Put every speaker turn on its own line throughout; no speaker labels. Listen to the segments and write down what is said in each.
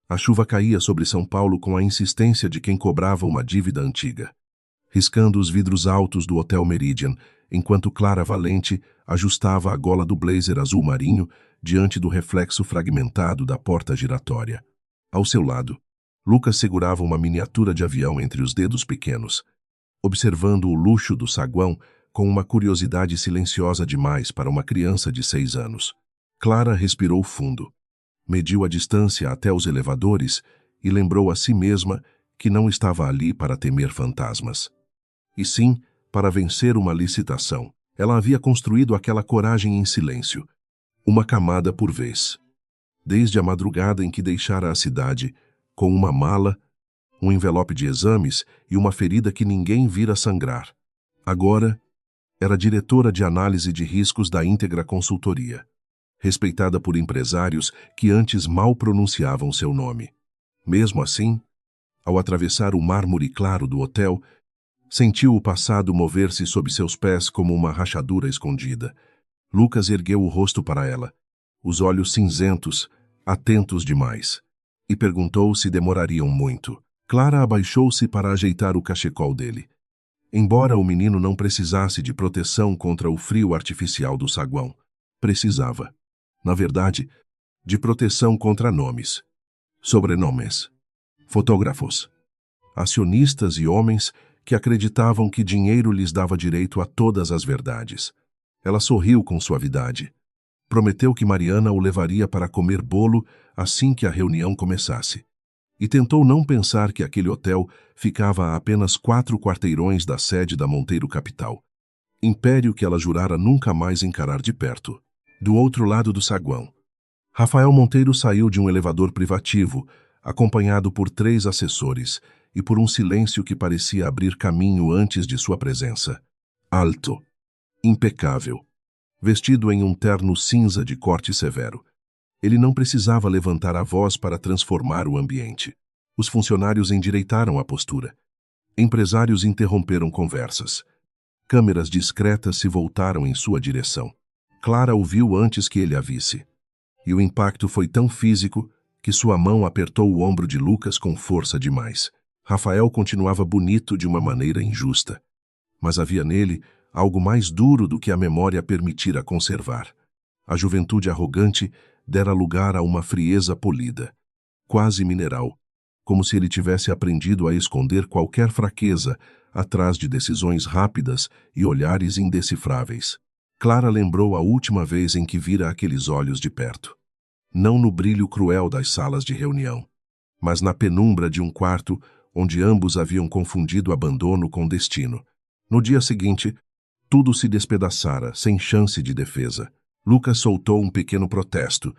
A chuva caía sobre São Paulo com a insistência de quem cobrava uma dívida antiga, riscando os vidros altos do Hotel Meridian, enquanto Clara Valente ajustava a gola do blazer azul marinho diante do reflexo fragmentado da porta giratória. Ao seu lado, Lucas segurava uma miniatura de avião entre os dedos pequenos, observando o luxo do saguão com uma curiosidade silenciosa demais para uma criança de 6 anos. Clara respirou fundo, mediu a distância até os elevadores e lembrou a si mesma que não estava ali para temer fantasmas. E sim, para vencer uma licitação. Ela havia construído aquela coragem em silêncio, uma camada por vez. Desde a madrugada em que deixara a cidade, com uma mala, um envelope de exames e uma ferida que ninguém vira sangrar. Agora, era diretora de análise de riscos da Íntegra Consultoria, respeitada por empresários que antes mal pronunciavam seu nome. Mesmo assim, ao atravessar o mármore claro do hotel, sentiu o passado mover-se sob seus pés como uma rachadura escondida. Lucas ergueu o rosto para ela, os olhos cinzentos, atentos demais, e perguntou se demorariam muito. Clara abaixou-se para ajeitar o cachecol dele. Embora o menino não precisasse de proteção contra o frio artificial do saguão, precisava, na verdade, de proteção contra nomes, sobrenomes, fotógrafos, acionistas e homens que acreditavam que dinheiro lhes dava direito a todas as verdades. Ela sorriu com suavidade. Prometeu que Mariana o levaria para comer bolo assim que a reunião começasse. E tentou não pensar que aquele hotel ficava a apenas 4 quarteirões da sede da Monteiro Capital, império que ela jurara nunca mais encarar de perto. Do outro lado do saguão, Rafael Monteiro saiu de um elevador privativo, acompanhado por 3 assessores e por um silêncio que parecia abrir caminho antes de sua presença. Alto, impecável, vestido em um terno cinza de corte severo. Ele não precisava levantar a voz para transformar o ambiente. Os funcionários endireitaram a postura. Empresários interromperam conversas. Câmeras discretas se voltaram em sua direção. Clara o viu antes que ele a visse. E o impacto foi tão físico que sua mão apertou o ombro de Lucas com força demais. Rafael continuava bonito de uma maneira injusta. Mas havia nele algo mais duro do que a memória permitira conservar. A juventude arrogante dera lugar a uma frieza polida, quase mineral, como se ele tivesse aprendido a esconder qualquer fraqueza atrás de decisões rápidas e olhares indecifráveis. Clara lembrou a última vez em que vira aqueles olhos de perto. Não no brilho cruel das salas de reunião, mas na penumbra de um quarto onde ambos haviam confundido abandono com destino. No dia seguinte, tudo se despedaçara, sem chance de defesa. Lucas soltou um pequeno protesto,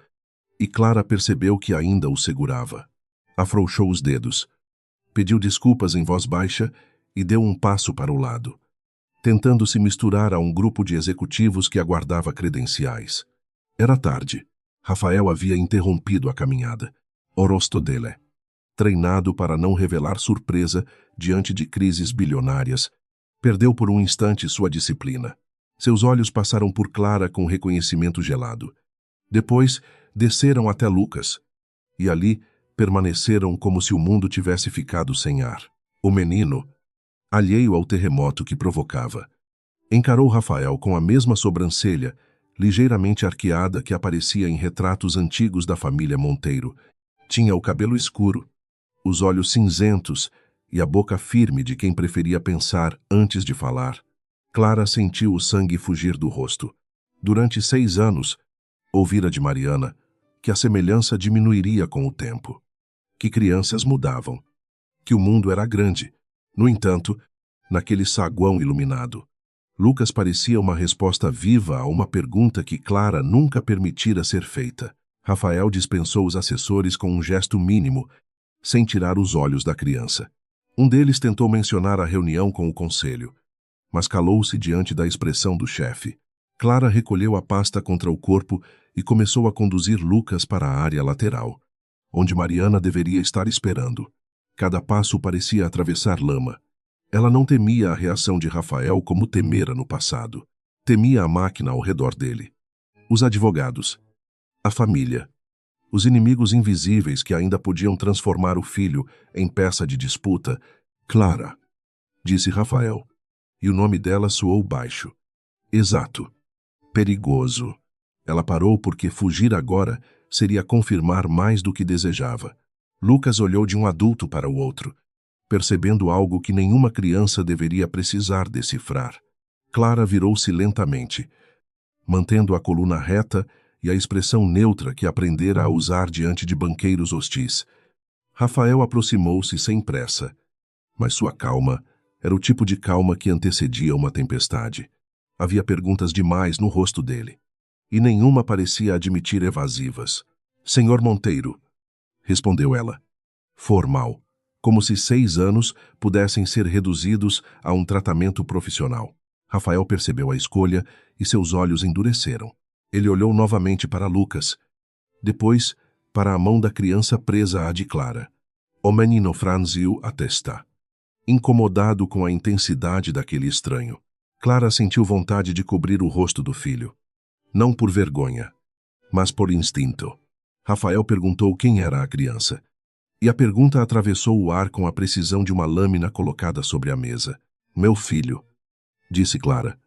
e Clara percebeu que ainda o segurava. Afrouxou os dedos, pediu desculpas em voz baixa e deu um passo para o lado, tentando se misturar a um grupo de executivos que aguardava credenciais. Era tarde. Rafael havia interrompido a caminhada. O rosto dele, treinado para não revelar surpresa diante de crises bilionárias, perdeu por um instante sua disciplina. Seus olhos passaram por Clara com reconhecimento gelado. Depois, desceram até Lucas, e ali permaneceram como se o mundo tivesse ficado sem ar. O menino, alheio ao terremoto que provocava, encarou Rafael com a mesma sobrancelha, ligeiramente arqueada que aparecia em retratos antigos da família Monteiro. Tinha o cabelo escuro, os olhos cinzentos e a boca firme de quem preferia pensar antes de falar. Clara sentiu o sangue fugir do rosto. Durante 6 anos, ouvira de Mariana que a semelhança diminuiria com o tempo, que crianças mudavam, que o mundo era grande. No entanto, naquele saguão iluminado, Lucas parecia uma resposta viva a uma pergunta que Clara nunca permitira ser feita. Rafael dispensou os assessores com um gesto mínimo, sem tirar os olhos da criança. Um deles tentou mencionar a reunião com o conselho, mas calou-se diante da expressão do chefe. Clara recolheu a pasta contra o corpo e começou a conduzir Lucas para a área lateral, onde Mariana deveria estar esperando. Cada passo parecia atravessar lama. Ela não temia a reação de Rafael como temera no passado. Temia a máquina ao redor dele, os advogados, a família, Os inimigos invisíveis que ainda podiam transformar o filho em peça de disputa. Clara, disse Rafael, e o nome dela soou baixo. Exato. Perigoso. Ela parou porque fugir agora seria confirmar mais do que desejava. Lucas olhou de um adulto para o outro, percebendo algo que nenhuma criança deveria precisar decifrar. Clara virou-se lentamente, mantendo a coluna reta e a expressão neutra que aprendera a usar diante de banqueiros hostis. Rafael aproximou-se sem pressa, mas sua calma era o tipo de calma que antecedia uma tempestade. Havia perguntas demais no rosto dele, e nenhuma parecia admitir evasivas. Senhor Monteiro, respondeu ela, formal, como se 6 anos pudessem ser reduzidos a um tratamento profissional. Rafael percebeu a escolha e seus olhos endureceram. Ele olhou novamente para Lucas, depois para a mão da criança presa à de Clara. O menino franziu a testa, incomodado com a intensidade daquele estranho. Clara sentiu vontade de cobrir o rosto do filho. Não por vergonha, mas por instinto. Rafael perguntou quem era a criança, e a pergunta atravessou o ar com a precisão de uma lâmina colocada sobre a mesa. Meu filho, disse Clara.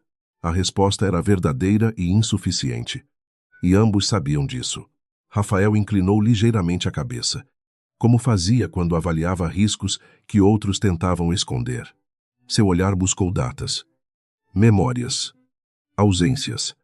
A resposta era verdadeira e insuficiente, e ambos sabiam disso. Rafael inclinou ligeiramente a cabeça, como fazia quando avaliava riscos que outros tentavam esconder. Seu olhar buscou datas, memórias, ausências,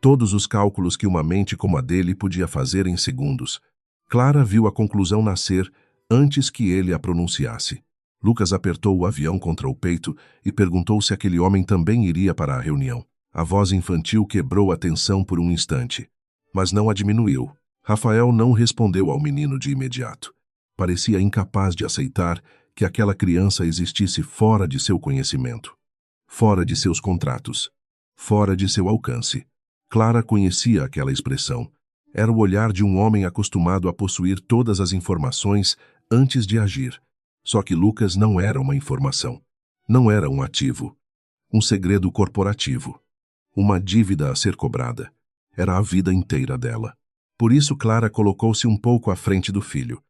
todos os cálculos que uma mente como a dele podia fazer em segundos. Clara viu a conclusão nascer antes que ele a pronunciasse. Lucas apertou o avião contra o peito e perguntou se aquele homem também iria para a reunião. A voz infantil quebrou a tensão por um instante, mas não a diminuiu. Rafael não respondeu ao menino de imediato. Parecia incapaz de aceitar que aquela criança existisse fora de seu conhecimento, fora de seus contratos, fora de seu alcance. Clara conhecia aquela expressão. Era o olhar de um homem acostumado a possuir todas as informações antes de agir. Só que Lucas não era uma informação. Não era um ativo. Um segredo corporativo. Uma dívida a ser cobrada. Era a vida inteira dela. Por isso Clara colocou-se um pouco à frente do filho.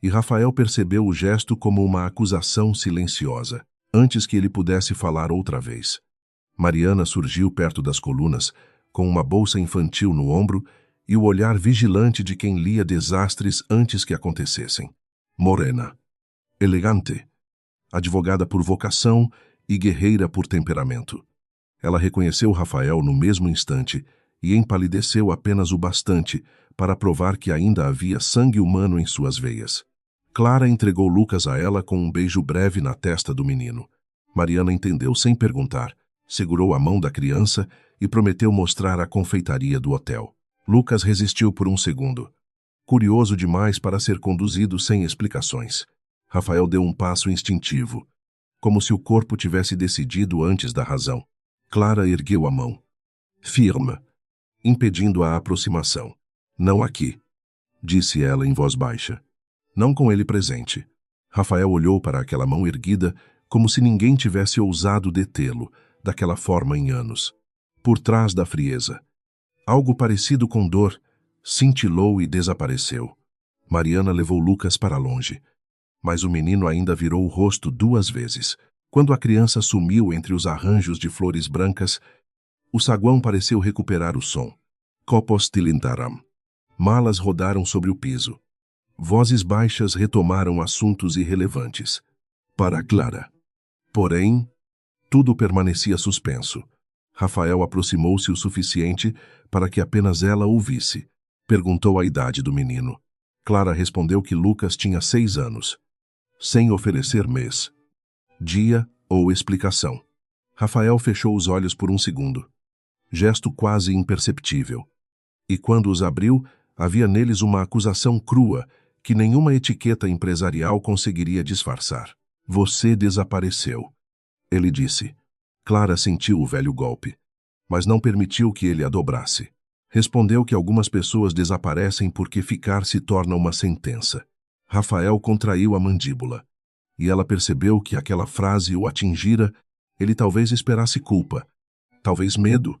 E Rafael percebeu o gesto como uma acusação silenciosa, antes que ele pudesse falar outra vez. Mariana surgiu perto das colunas, com uma bolsa infantil no ombro e o olhar vigilante de quem lia desastres antes que acontecessem. Morena, elegante, advogada por vocação e guerreira por temperamento. Ela reconheceu Rafael no mesmo instante e empalideceu apenas o bastante para provar que ainda havia sangue humano em suas veias. Clara entregou Lucas a ela com um beijo breve na testa do menino. Mariana entendeu sem perguntar, segurou a mão da criança e prometeu mostrar a confeitaria do hotel. Lucas resistiu por um segundo, curioso demais para ser conduzido sem explicações. Rafael deu um passo instintivo, como se o corpo tivesse decidido antes da razão. Clara ergueu a mão, firme, impedindo a aproximação. Não aqui, disse ela em voz baixa. Não com ele presente. Rafael olhou para aquela mão erguida como se ninguém tivesse ousado detê-lo daquela forma em anos. Por trás da frieza, algo parecido com dor cintilou e desapareceu. Mariana levou Lucas para longe, mas o menino ainda virou o rosto 2 vezes. Quando a criança sumiu entre os arranjos de flores brancas, o saguão pareceu recuperar o som. Copos tilintaram. Malas rodaram sobre o piso. Vozes baixas retomaram assuntos irrelevantes. Para Clara. Porém, tudo permanecia suspenso. Rafael aproximou-se o suficiente para que apenas ela ouvisse. Perguntou a idade do menino. Clara respondeu que Lucas tinha 6 anos, sem oferecer mês, dia ou explicação. Rafael fechou os olhos por um segundo, gesto quase imperceptível. E quando os abriu, havia neles uma acusação crua que nenhuma etiqueta empresarial conseguiria disfarçar. Você desapareceu, ele disse. Clara sentiu o velho golpe, mas não permitiu que ele a dobrasse. Respondeu que algumas pessoas desaparecem porque ficar se torna uma sentença. Rafael contraiu a mandíbula, e ela percebeu que aquela frase o atingira. Ele talvez esperasse culpa, talvez medo,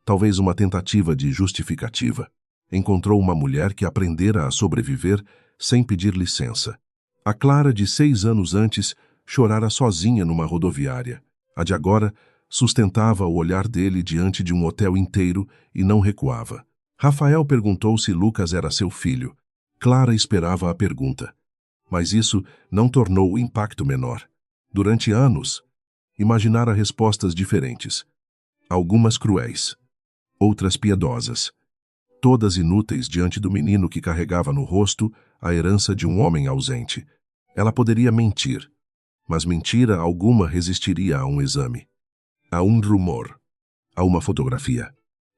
talvez uma tentativa de justificativa. Encontrou uma mulher que aprendera a sobreviver sem pedir licença. A Clara, de 6 anos antes, chorara sozinha numa rodoviária. A de agora sustentava o olhar dele diante de um hotel inteiro e não recuava. Rafael perguntou se Lucas era seu filho. Clara esperava a pergunta. Mas isso não tornou o impacto menor. Durante anos, imaginara respostas diferentes. Algumas cruéis, outras piedosas. Todas inúteis diante do menino que carregava no rosto a herança de um homem ausente. Ela poderia mentir, mas mentira alguma resistiria a um exame, a um rumor, a uma fotografia.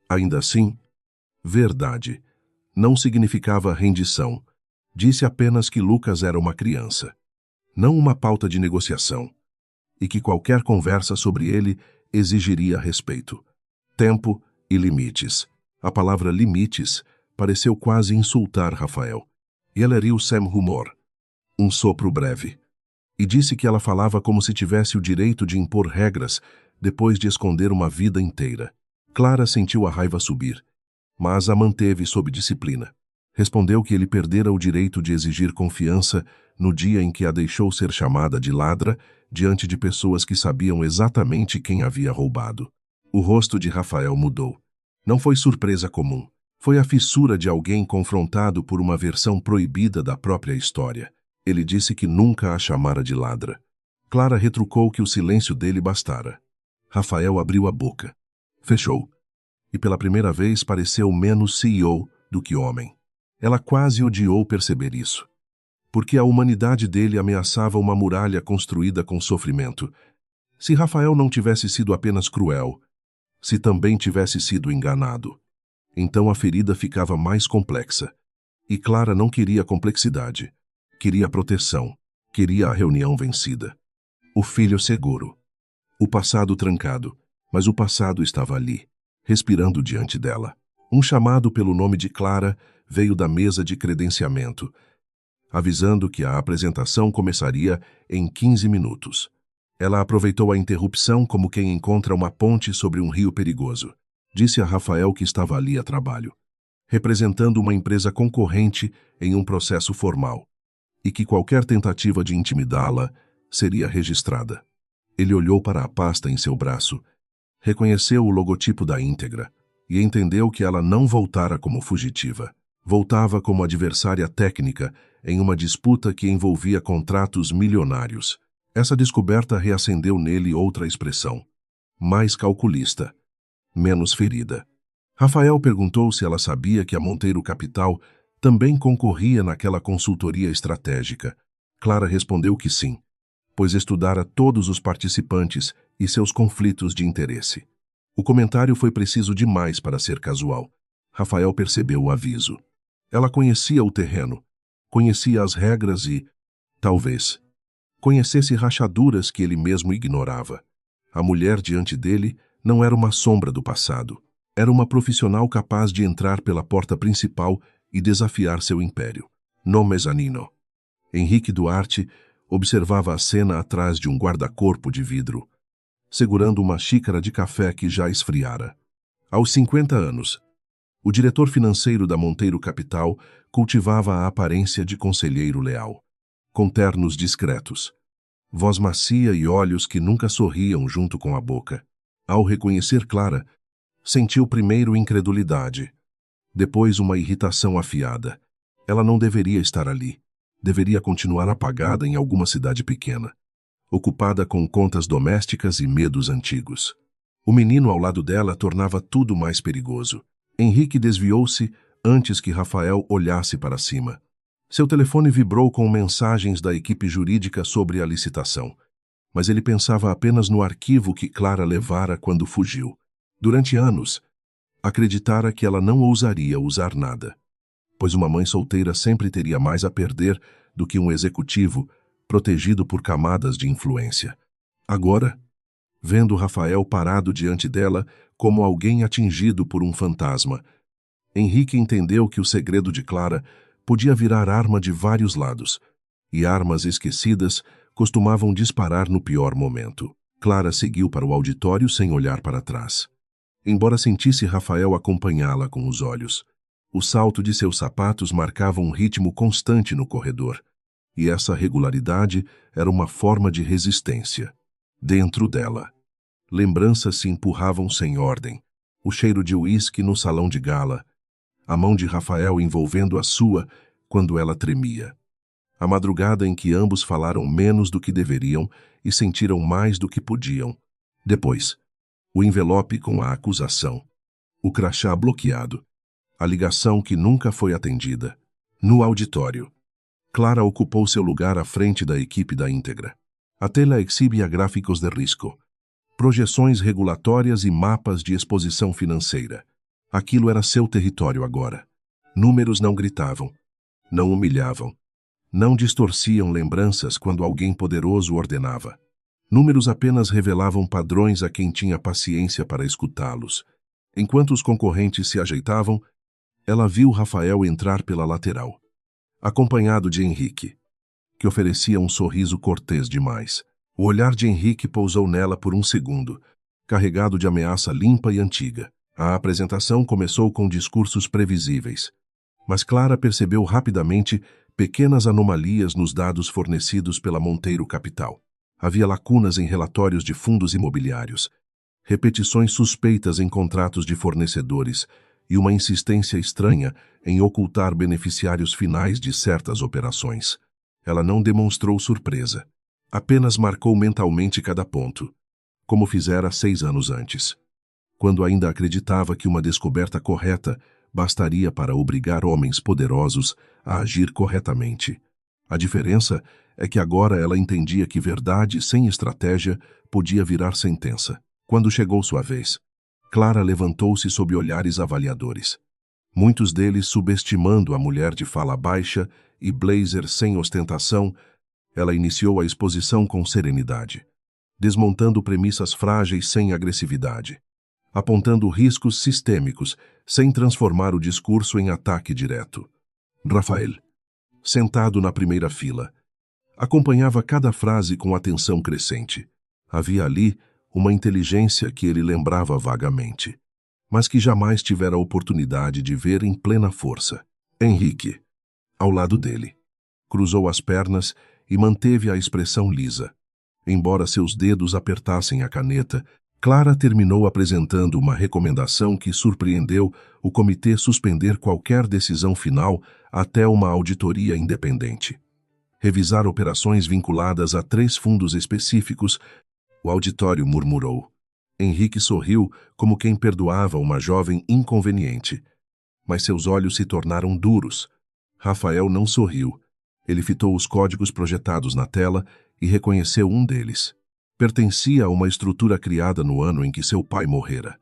Ainda assim, verdade não significava rendição. Disse apenas que Lucas era uma criança, não uma pauta de negociação, e que qualquer conversa sobre ele exigiria respeito, tempo e limites. A palavra limites pareceu quase insultar Rafael. E ela eriu sem rumor, um sopro breve, e disse que ela falava como se tivesse o direito de impor regras depois de esconder uma vida inteira. Clara sentiu a raiva subir, mas a manteve sob disciplina. Respondeu que ele perdera o direito de exigir confiança no dia em que a deixou ser chamada de ladra diante de pessoas que sabiam exatamente quem havia roubado. O rosto de Rafael mudou. Não foi surpresa comum. Foi a fissura de alguém confrontado por uma versão proibida da própria história. Ele disse que nunca a chamara de ladra. Clara retrucou que o silêncio dele bastara. Rafael abriu a boca. Fechou. E pela primeira vez pareceu menos CEO do que homem. Ela quase odiou perceber isso. Porque a humanidade dele ameaçava uma muralha construída com sofrimento. Se Rafael não tivesse sido apenas cruel, se também tivesse sido enganado, então a ferida ficava mais complexa. E Clara não queria complexidade. Queria proteção. Queria a reunião vencida. O filho seguro. O passado trancado. Mas o passado estava ali, respirando diante dela. Um chamado pelo nome de Clara veio da mesa de credenciamento, avisando que a apresentação começaria em 15 minutos. Ela aproveitou a interrupção como quem encontra uma ponte sobre um rio perigoso. Disse a Rafael que estava ali a trabalho, representando uma empresa concorrente em um processo formal, e que qualquer tentativa de intimidá-la seria registrada. Ele olhou para a pasta em seu braço, reconheceu o logotipo da íntegra e entendeu que ela não voltara como fugitiva. Voltava como adversária técnica em uma disputa que envolvia contratos milionários. Essa descoberta reacendeu nele outra expressão, mais calculista, menos ferida. Rafael perguntou se ela sabia que a Monteiro Capital também concorria naquela consultoria estratégica. Clara respondeu que sim, pois estudara todos os participantes e seus conflitos de interesse. O comentário foi preciso demais para ser casual. Rafael percebeu o aviso. Ela conhecia o terreno, conhecia as regras e, talvez, conhecesse rachaduras que ele mesmo ignorava. A mulher diante dele não era uma sombra do passado. Era uma profissional capaz de entrar pela porta principal e desafiar seu império. No mezanino. Henrique Duarte observava a cena atrás de um guarda-corpo de vidro, segurando uma xícara de café que já esfriara. Aos 50 anos, o diretor financeiro da Monteiro Capital cultivava a aparência de conselheiro leal, com ternos discretos, voz macia e olhos que nunca sorriam junto com a boca. Ao reconhecer Clara, sentiu primeiro incredulidade, depois uma irritação afiada. Ela não deveria estar ali. Deveria continuar apagada em alguma cidade pequena, ocupada com contas domésticas e medos antigos. O menino ao lado dela tornava tudo mais perigoso. Henrique desviou-se antes que Rafael olhasse para cima. Seu telefone vibrou com mensagens da equipe jurídica sobre a licitação, mas ele pensava apenas no arquivo que Clara levara quando fugiu. Durante anos, acreditara que ela não ousaria usar nada, pois uma mãe solteira sempre teria mais a perder do que um executivo protegido por camadas de influência. Agora, vendo Rafael parado diante dela como alguém atingido por um fantasma, Henrique entendeu que o segredo de Clara podia virar arma de vários lados, e armas esquecidas costumavam disparar no pior momento. Clara seguiu para o auditório sem olhar para trás, embora sentisse Rafael acompanhá-la com os olhos. O salto de seus sapatos marcava um ritmo constante no corredor, e essa regularidade era uma forma de resistência. Dentro dela, lembranças se empurravam sem ordem. O cheiro de uísque no salão de gala, a mão de Rafael envolvendo a sua quando ela tremia. A madrugada em que ambos falaram menos do que deveriam e sentiram mais do que podiam. Depois, o envelope com a acusação. O crachá bloqueado. A ligação que nunca foi atendida. No auditório, Clara ocupou seu lugar à frente da equipe da íntegra. A tela exibia gráficos de risco, projeções regulatórias e mapas de exposição financeira. Aquilo era seu território agora. Números não gritavam, não humilhavam, não distorciam lembranças quando alguém poderoso ordenava. Números apenas revelavam padrões a quem tinha paciência para escutá-los. Enquanto os concorrentes se ajeitavam, ela viu Rafael entrar pela lateral, acompanhado de Henrique, que oferecia um sorriso cortês demais. O olhar de Henrique pousou nela por um segundo, carregado de ameaça limpa e antiga. A apresentação começou com discursos previsíveis, mas Clara percebeu rapidamente pequenas anomalias nos dados fornecidos pela Monteiro Capital. Havia lacunas em relatórios de fundos imobiliários, repetições suspeitas em contratos de fornecedores e uma insistência estranha em ocultar beneficiários finais de certas operações. Ela não demonstrou surpresa. Apenas marcou mentalmente cada ponto, como fizera 6 anos antes, quando ainda acreditava que uma descoberta correta bastaria para obrigar homens poderosos a agir corretamente. A diferença é que agora ela entendia que verdade sem estratégia podia virar sentença. Quando chegou sua vez, Clara levantou-se sob olhares avaliadores, muitos deles subestimando a mulher de fala baixa e blazer sem ostentação. Ela iniciou a exposição com serenidade, desmontando premissas frágeis sem agressividade, apontando riscos sistêmicos sem transformar o discurso em ataque direto. Rafael, sentado na primeira fila, acompanhava cada frase com atenção crescente. Havia ali uma inteligência que ele lembrava vagamente, mas que jamais tivera a oportunidade de ver em plena força. Henrique, ao lado dele, cruzou as pernas e manteve a expressão lisa. Embora seus dedos apertassem a caneta, Clara terminou apresentando uma recomendação que surpreendeu o comitê suspender qualquer decisão final até uma auditoria independente. Revisar operações vinculadas a 3 fundos específicos, o auditório murmurou. Henrique sorriu como quem perdoava uma jovem inconveniente, mas seus olhos se tornaram duros. Rafael não sorriu. Ele fitou os códigos projetados na tela e reconheceu um deles. Pertencia a uma estrutura criada no ano em que seu pai morrera.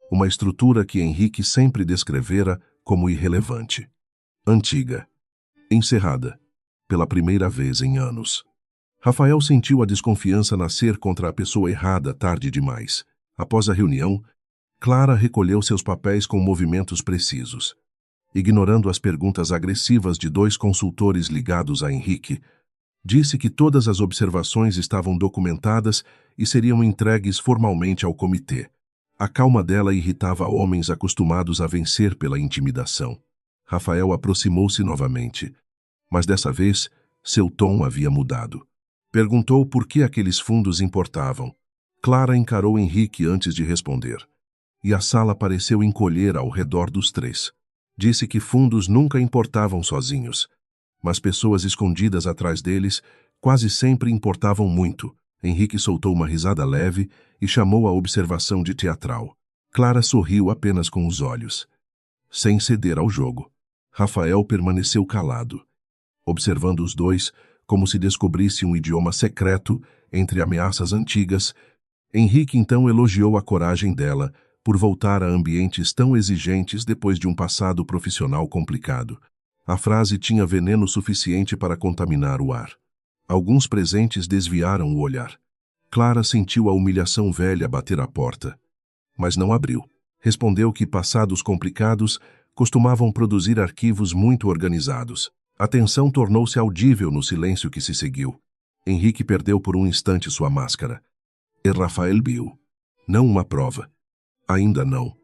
Uma estrutura que Henrique sempre descrevera como irrelevante. Antiga. Encerrada. Pela primeira vez em anos. Rafael sentiu a desconfiança nascer contra a pessoa errada tarde demais. Após a reunião, Clara recolheu seus papéis com movimentos precisos. Ignorando as perguntas agressivas de 2 consultores ligados a Henrique, disse que todas as observações estavam documentadas e seriam entregues formalmente ao comitê. A calma dela irritava homens acostumados a vencer pela intimidação. Rafael aproximou-se novamente, mas dessa vez seu tom havia mudado. Perguntou por que aqueles fundos importavam. Clara encarou Henrique antes de responder, e a sala pareceu encolher ao redor dos 3. Disse que fundos nunca importavam sozinhos, mas pessoas escondidas atrás deles quase sempre importavam muito. Henrique soltou uma risada leve e chamou a observação de teatral. Clara sorriu apenas com os olhos, sem ceder ao jogo. Rafael permaneceu calado, observando os dois como se descobrisse um idioma secreto entre ameaças antigas. Henrique então elogiou a coragem dela por voltar a ambientes tão exigentes depois de um passado profissional complicado. A frase tinha veneno suficiente para contaminar o ar. Alguns presentes desviaram o olhar. Clara sentiu a humilhação velha bater à porta, mas não abriu. Respondeu que passados complicados costumavam produzir arquivos muito organizados. A tensão tornou-se audível no silêncio que se seguiu. Henrique perdeu por um instante sua máscara. E Rafael viu. Não uma prova. Ainda não.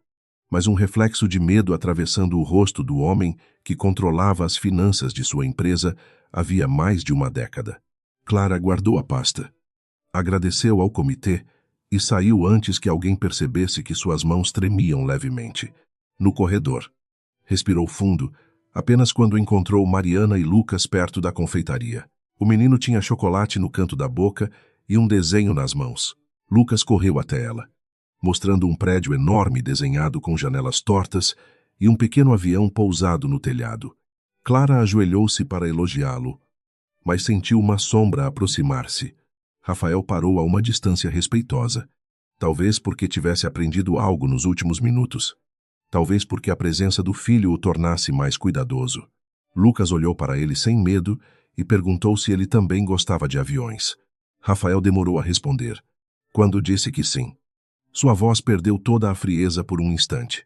mas um reflexo de medo atravessando o rosto do homem que controlava as finanças de sua empresa havia mais de uma década. Clara guardou a pasta, agradeceu ao comitê e saiu antes que alguém percebesse que suas mãos tremiam levemente. No corredor, respirou fundo, apenas quando encontrou Mariana e Lucas perto da confeitaria. O menino tinha chocolate no canto da boca e um desenho nas mãos. Lucas correu até ela, mostrando um prédio enorme desenhado com janelas tortas e um pequeno avião pousado no telhado. Clara ajoelhou-se para elogiá-lo, mas sentiu uma sombra aproximar-se. Rafael parou a uma distância respeitosa, talvez porque tivesse aprendido algo nos últimos minutos. Talvez porque a presença do filho o tornasse mais cuidadoso. Lucas olhou para ele sem medo e perguntou se ele também gostava de aviões. Rafael demorou a responder. Quando disse que sim, sua voz perdeu toda a frieza por um instante,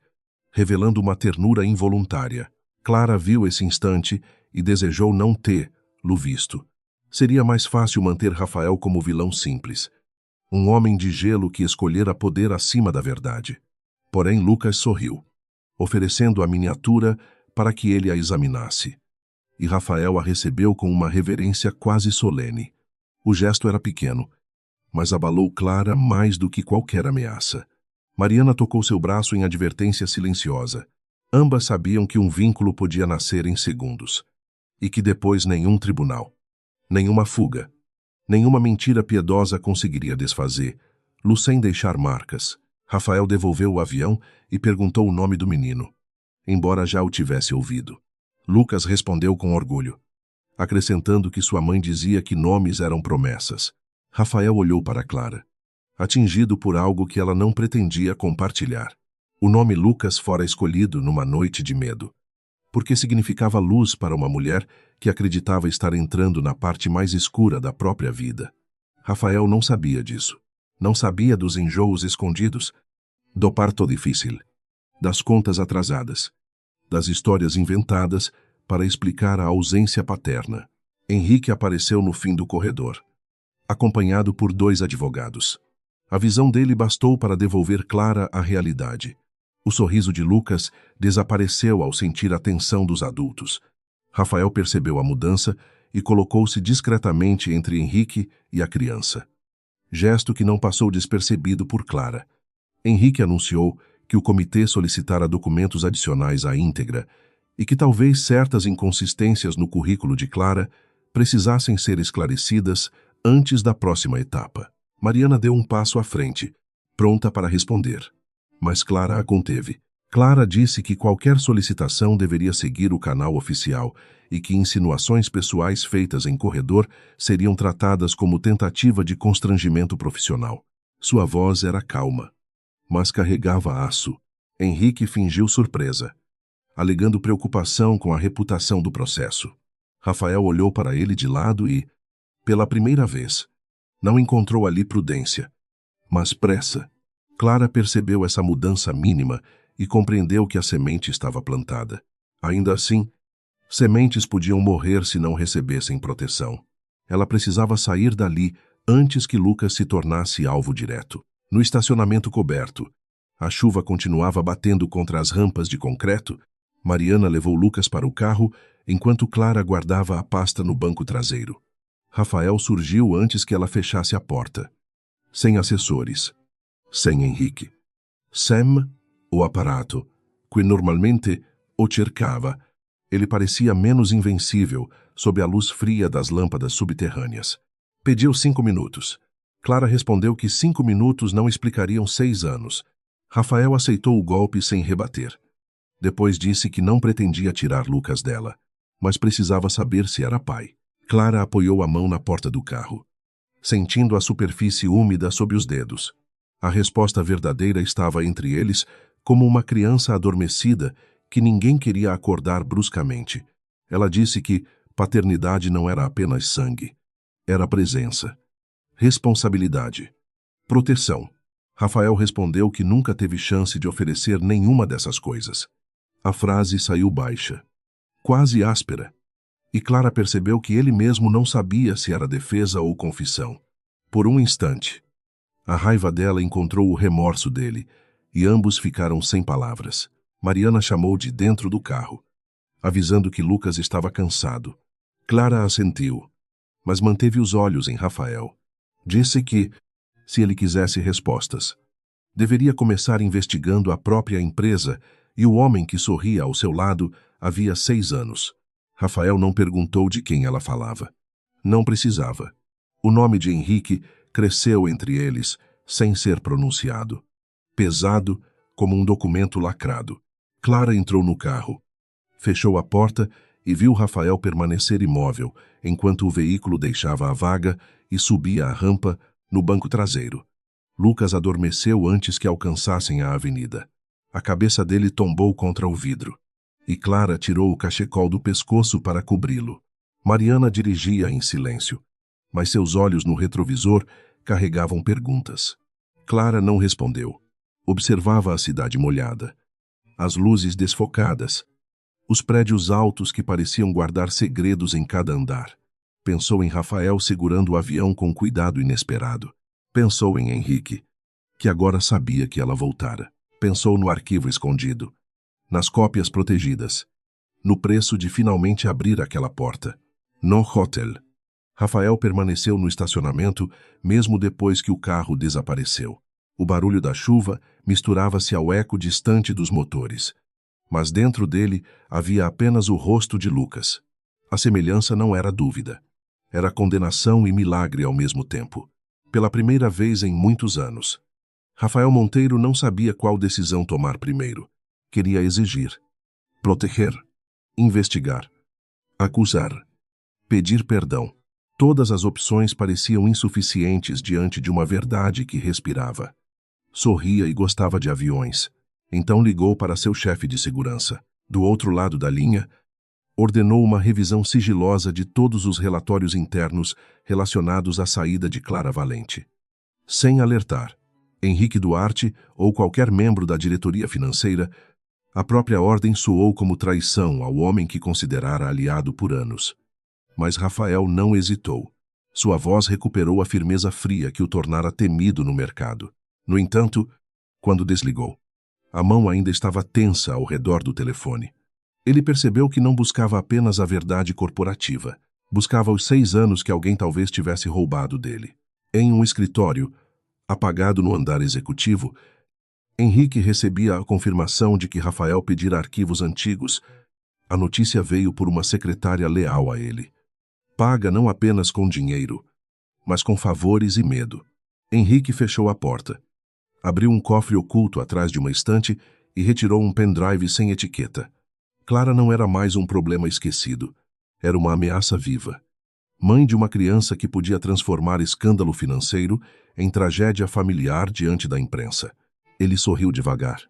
revelando uma ternura involuntária. Clara viu esse instante e desejou não tê-lo visto. Seria mais fácil manter Rafael como vilão simples, um homem de gelo que escolhera poder acima da verdade. Porém, Lucas sorriu, oferecendo a miniatura para que ele a examinasse. E Rafael a recebeu com uma reverência quase solene. O gesto era pequeno, mas abalou Clara mais do que qualquer ameaça. Mariana tocou seu braço em advertência silenciosa. Ambas sabiam que um vínculo podia nascer em segundos, e que depois nenhum tribunal, nenhuma fuga, nenhuma mentira piedosa conseguiria desfazer-lo sem deixar marcas. Rafael devolveu o avião e perguntou o nome do menino, embora já o tivesse ouvido. Lucas respondeu com orgulho, acrescentando que sua mãe dizia que nomes eram promessas. Rafael olhou para Clara, atingido por algo que ela não pretendia compartilhar. O nome Lucas fora escolhido numa noite de medo, porque significava luz para uma mulher que acreditava estar entrando na parte mais escura da própria vida. Rafael não sabia disso. Não sabia dos enjoos escondidos, do parto difícil, das contas atrasadas, das histórias inventadas para explicar a ausência paterna. Henrique apareceu no fim do corredor, acompanhado por 2 advogados. A visão dele bastou para devolver Clara a realidade. O sorriso de Lucas desapareceu ao sentir a tensão dos adultos. Rafael percebeu a mudança e colocou-se discretamente entre Henrique e a criança. Gesto que não passou despercebido por Clara. Henrique anunciou que o comitê solicitara documentos adicionais à íntegra e que talvez certas inconsistências no currículo de Clara precisassem ser esclarecidas antes da próxima etapa. Mariana deu um passo à frente, pronta para responder, mas Clara a conteve. Clara disse que qualquer solicitação deveria seguir o canal oficial e que insinuações pessoais feitas em corredor seriam tratadas como tentativa de constrangimento profissional. Sua voz era calma, mas carregava aço. Henrique fingiu surpresa, alegando preocupação com a reputação do processo. Rafael olhou para ele de lado e, pela primeira vez, não encontrou ali prudência, mas pressa. Clara percebeu essa mudança mínima e compreendeu que a semente estava plantada. Ainda assim, sementes podiam morrer se não recebessem proteção. Ela precisava sair dali antes que Lucas se tornasse alvo direto. No estacionamento coberto, a chuva continuava batendo contra as rampas de concreto. Mariana levou Lucas para o carro, enquanto Clara guardava a pasta no banco traseiro. Rafael surgiu antes que ela fechasse a porta. Sem assessores. Sem Henrique. Sam, o aparato, que normalmente o cercava. Ele parecia menos invencível sob a luz fria das lâmpadas subterrâneas. Pediu 5 minutos. Clara respondeu que 5 minutos não explicariam 6 anos. Rafael aceitou o golpe sem rebater. Depois disse que não pretendia tirar Lucas dela, mas precisava saber se era pai. Clara apoiou a mão na porta do carro, sentindo a superfície úmida sob os dedos. A resposta verdadeira estava entre eles, como uma criança adormecida que ninguém queria acordar bruscamente. Ela disse que paternidade não era apenas sangue. Era presença, responsabilidade, proteção. Rafael respondeu que nunca teve chance de oferecer nenhuma dessas coisas. A frase saiu baixa, quase áspera, e Clara percebeu que ele mesmo não sabia se era defesa ou confissão. Por um instante, a raiva dela encontrou o remorso dele, e ambos ficaram sem palavras. Mariana chamou de dentro do carro, avisando que Lucas estava cansado. Clara assentiu, mas manteve os olhos em Rafael. Disse que, se ele quisesse respostas, deveria começar investigando a própria empresa e o homem que sorria ao seu lado havia 6 anos. Rafael não perguntou de quem ela falava. Não precisava. O nome de Henrique cresceu entre eles, sem ser pronunciado. Pesado, como um documento lacrado. Clara entrou no carro, fechou a porta e viu Rafael permanecer imóvel, enquanto o veículo deixava a vaga e subia a rampa no banco traseiro. Lucas adormeceu antes que alcançassem a avenida. A cabeça dele tombou contra o vidro, e Clara tirou o cachecol do pescoço para cobri-lo. Mariana dirigia em silêncio, mas seus olhos no retrovisor carregavam perguntas. Clara não respondeu. Observava a cidade molhada, as luzes desfocadas, os prédios altos que pareciam guardar segredos em cada andar. Pensou em Rafael segurando o avião com cuidado inesperado. Pensou em Henrique, que agora sabia que ela voltara. Pensou no arquivo escondido, nas cópias protegidas, no preço de finalmente abrir aquela porta. No hotel. Rafael permaneceu no estacionamento mesmo depois que o carro desapareceu. O barulho da chuva misturava-se ao eco distante dos motores. Mas dentro dele havia apenas o rosto de Lucas. A semelhança não era dúvida. Era condenação e milagre ao mesmo tempo. Pela primeira vez em muitos anos. Rafael Monteiro não sabia qual decisão tomar primeiro. Queria exigir, proteger, investigar, acusar, pedir perdão. Todas as opções pareciam insuficientes diante de uma verdade que respirava. Sorria e gostava de aviões. Então ligou para seu chefe de segurança. Do outro lado da linha, ordenou uma revisão sigilosa de todos os relatórios internos relacionados à saída de Clara Valente. Sem alertar Henrique Duarte ou qualquer membro da diretoria financeira, a própria ordem soou como traição ao homem que considerara aliado por anos. Mas Rafael não hesitou. Sua voz recuperou a firmeza fria que o tornara temido no mercado. No entanto, quando desligou, a mão ainda estava tensa ao redor do telefone. Ele percebeu que não buscava apenas a verdade corporativa. Buscava os 6 anos que alguém talvez tivesse roubado dele. Em um escritório, apagado no andar executivo, Henrique recebia a confirmação de que Rafael pedira arquivos antigos. A notícia veio por uma secretária leal a ele. Paga não apenas com dinheiro, mas com favores e medo. Henrique fechou a porta. Abriu um cofre oculto atrás de uma estante e retirou um pendrive sem etiqueta. Clara não era mais um problema esquecido. Era uma ameaça viva. Mãe de uma criança que podia transformar escândalo financeiro em tragédia familiar diante da imprensa. Ele sorriu devagar,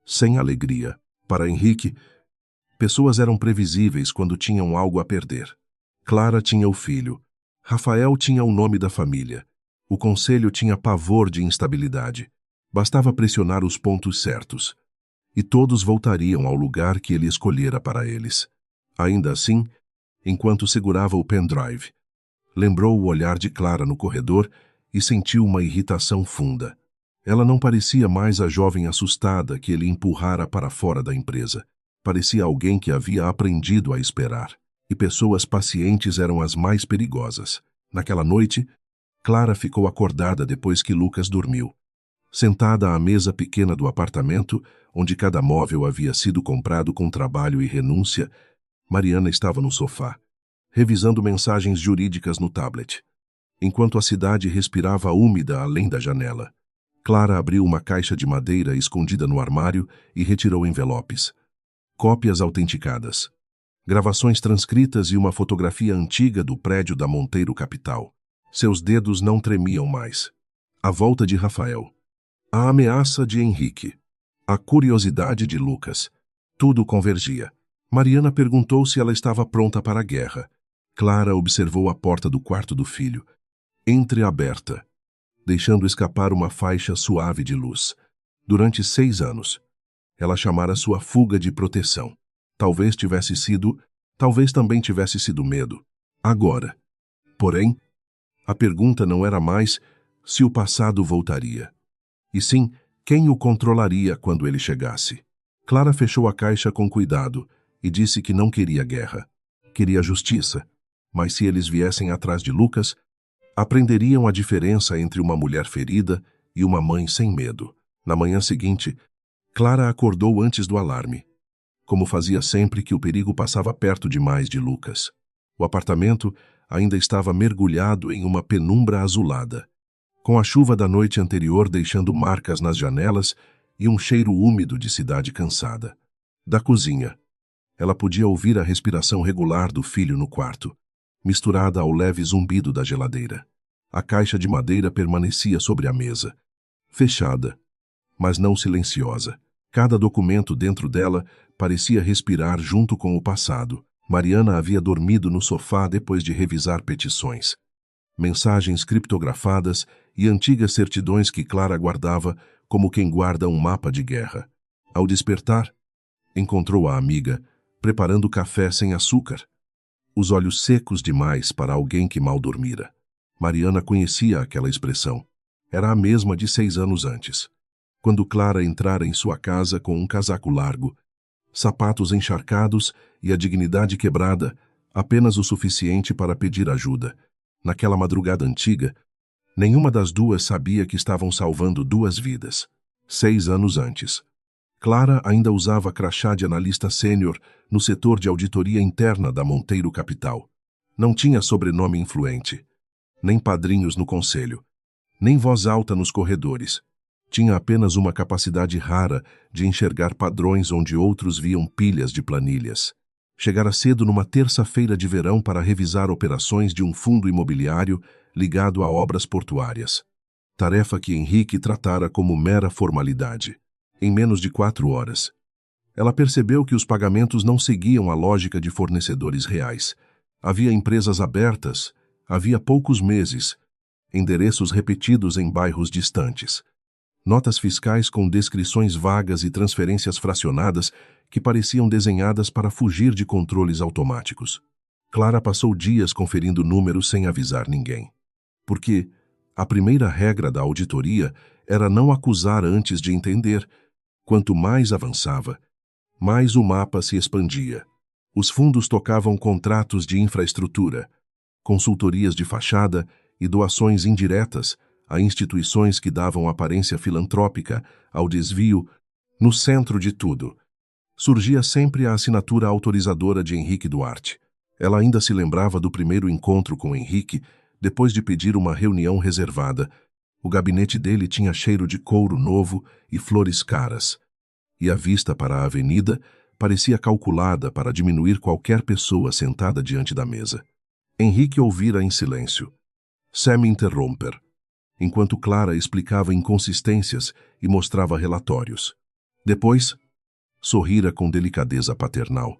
sem alegria. Para Henrique, pessoas eram previsíveis quando tinham algo a perder. Clara tinha o filho. Rafael tinha o nome da família. O conselho tinha pavor de instabilidade. Bastava pressionar os pontos certos. E todos voltariam ao lugar que ele escolhera para eles. Ainda assim, enquanto segurava o pendrive, lembrou o olhar de Clara no corredor e sentiu uma irritação funda. Ela não parecia mais a jovem assustada que ele empurrara para fora da empresa. Parecia alguém que havia aprendido a esperar. E pessoas pacientes eram as mais perigosas. Naquela noite, Clara ficou acordada depois que Lucas dormiu. Sentada à mesa pequena do apartamento, onde cada móvel havia sido comprado com trabalho e renúncia, Mariana estava no sofá, revisando mensagens jurídicas no tablet, enquanto a cidade respirava úmida além da janela. Clara abriu uma caixa de madeira escondida no armário e retirou envelopes. Cópias autenticadas, gravações transcritas e uma fotografia antiga do prédio da Monteiro Capital. Seus dedos não tremiam mais. A volta de Rafael. A ameaça de Henrique. A curiosidade de Lucas. Tudo convergia. Mariana perguntou se ela estava pronta para a guerra. Clara observou a porta do quarto do filho, entreaberta, deixando escapar uma faixa suave de luz. Durante 6 anos, ela chamara sua fuga de proteção. Talvez também tivesse sido medo. Agora, porém, a pergunta não era mais se o passado voltaria, e sim Quem o controlaria quando ele chegasse? Clara fechou a caixa com cuidado e disse que não queria guerra. Queria justiça. Mas se eles viessem atrás de Lucas, aprenderiam a diferença entre uma mulher ferida e uma mãe sem medo. Na manhã seguinte, Clara acordou antes do alarme, como fazia sempre que o perigo passava perto demais de Lucas. O apartamento ainda estava mergulhado em uma penumbra azulada, com a chuva da noite anterior deixando marcas nas janelas e um cheiro úmido de cidade cansada. Da cozinha, ela podia ouvir a respiração regular do filho no quarto, misturada ao leve zumbido da geladeira. A caixa de madeira permanecia sobre a mesa, fechada, mas não silenciosa. Cada documento dentro dela parecia respirar junto com o passado. Mariana havia dormido no sofá depois de revisar petições, mensagens criptografadas e antigas certidões que Clara guardava como quem guarda um mapa de guerra. Ao despertar, encontrou a amiga preparando café sem açúcar, os olhos secos demais para alguém que mal dormira. Mariana conhecia aquela expressão. Era a mesma de 6 anos antes, quando Clara entrara em sua casa com um casaco largo, sapatos encharcados e a dignidade quebrada, apenas o suficiente para pedir ajuda. Naquela madrugada antiga, nenhuma das duas sabia que estavam salvando 2 vidas. 6 anos antes, Clara ainda usava crachá de analista sênior no setor de auditoria interna da Monteiro Capital. Não tinha sobrenome influente, nem padrinhos no conselho, nem voz alta nos corredores. Tinha apenas uma capacidade rara de enxergar padrões onde outros viam pilhas de planilhas. Chegara cedo numa terça-feira de verão para revisar operações de um fundo imobiliário ligado a obras portuárias. Tarefa que Henrique tratara como mera formalidade. Em menos de 4 horas, ela percebeu que os pagamentos não seguiam a lógica de fornecedores reais. Havia empresas abertas, havia poucos meses, endereços repetidos em bairros distantes, notas fiscais com descrições vagas e transferências fracionadas que pareciam desenhadas para fugir de controles automáticos. Clara passou dias conferindo números sem avisar ninguém, porque a primeira regra da auditoria era não acusar antes de entender. Quanto mais avançava, mais o mapa se expandia. Os fundos tocavam contratos de infraestrutura, consultorias de fachada e doações indiretas a instituições que davam aparência filantrópica ao desvio. No centro de tudo, surgia sempre a assinatura autorizadora de Henrique Duarte. Ela ainda se lembrava do primeiro encontro com Henrique, depois de pedir uma reunião reservada. O gabinete dele tinha cheiro de couro novo e flores caras, e a vista para a avenida parecia calculada para diminuir qualquer pessoa sentada diante da mesa. Henrique ouvira em silêncio, semi-interromper, enquanto Clara explicava inconsistências e mostrava relatórios. Depois, sorrira com delicadeza paternal,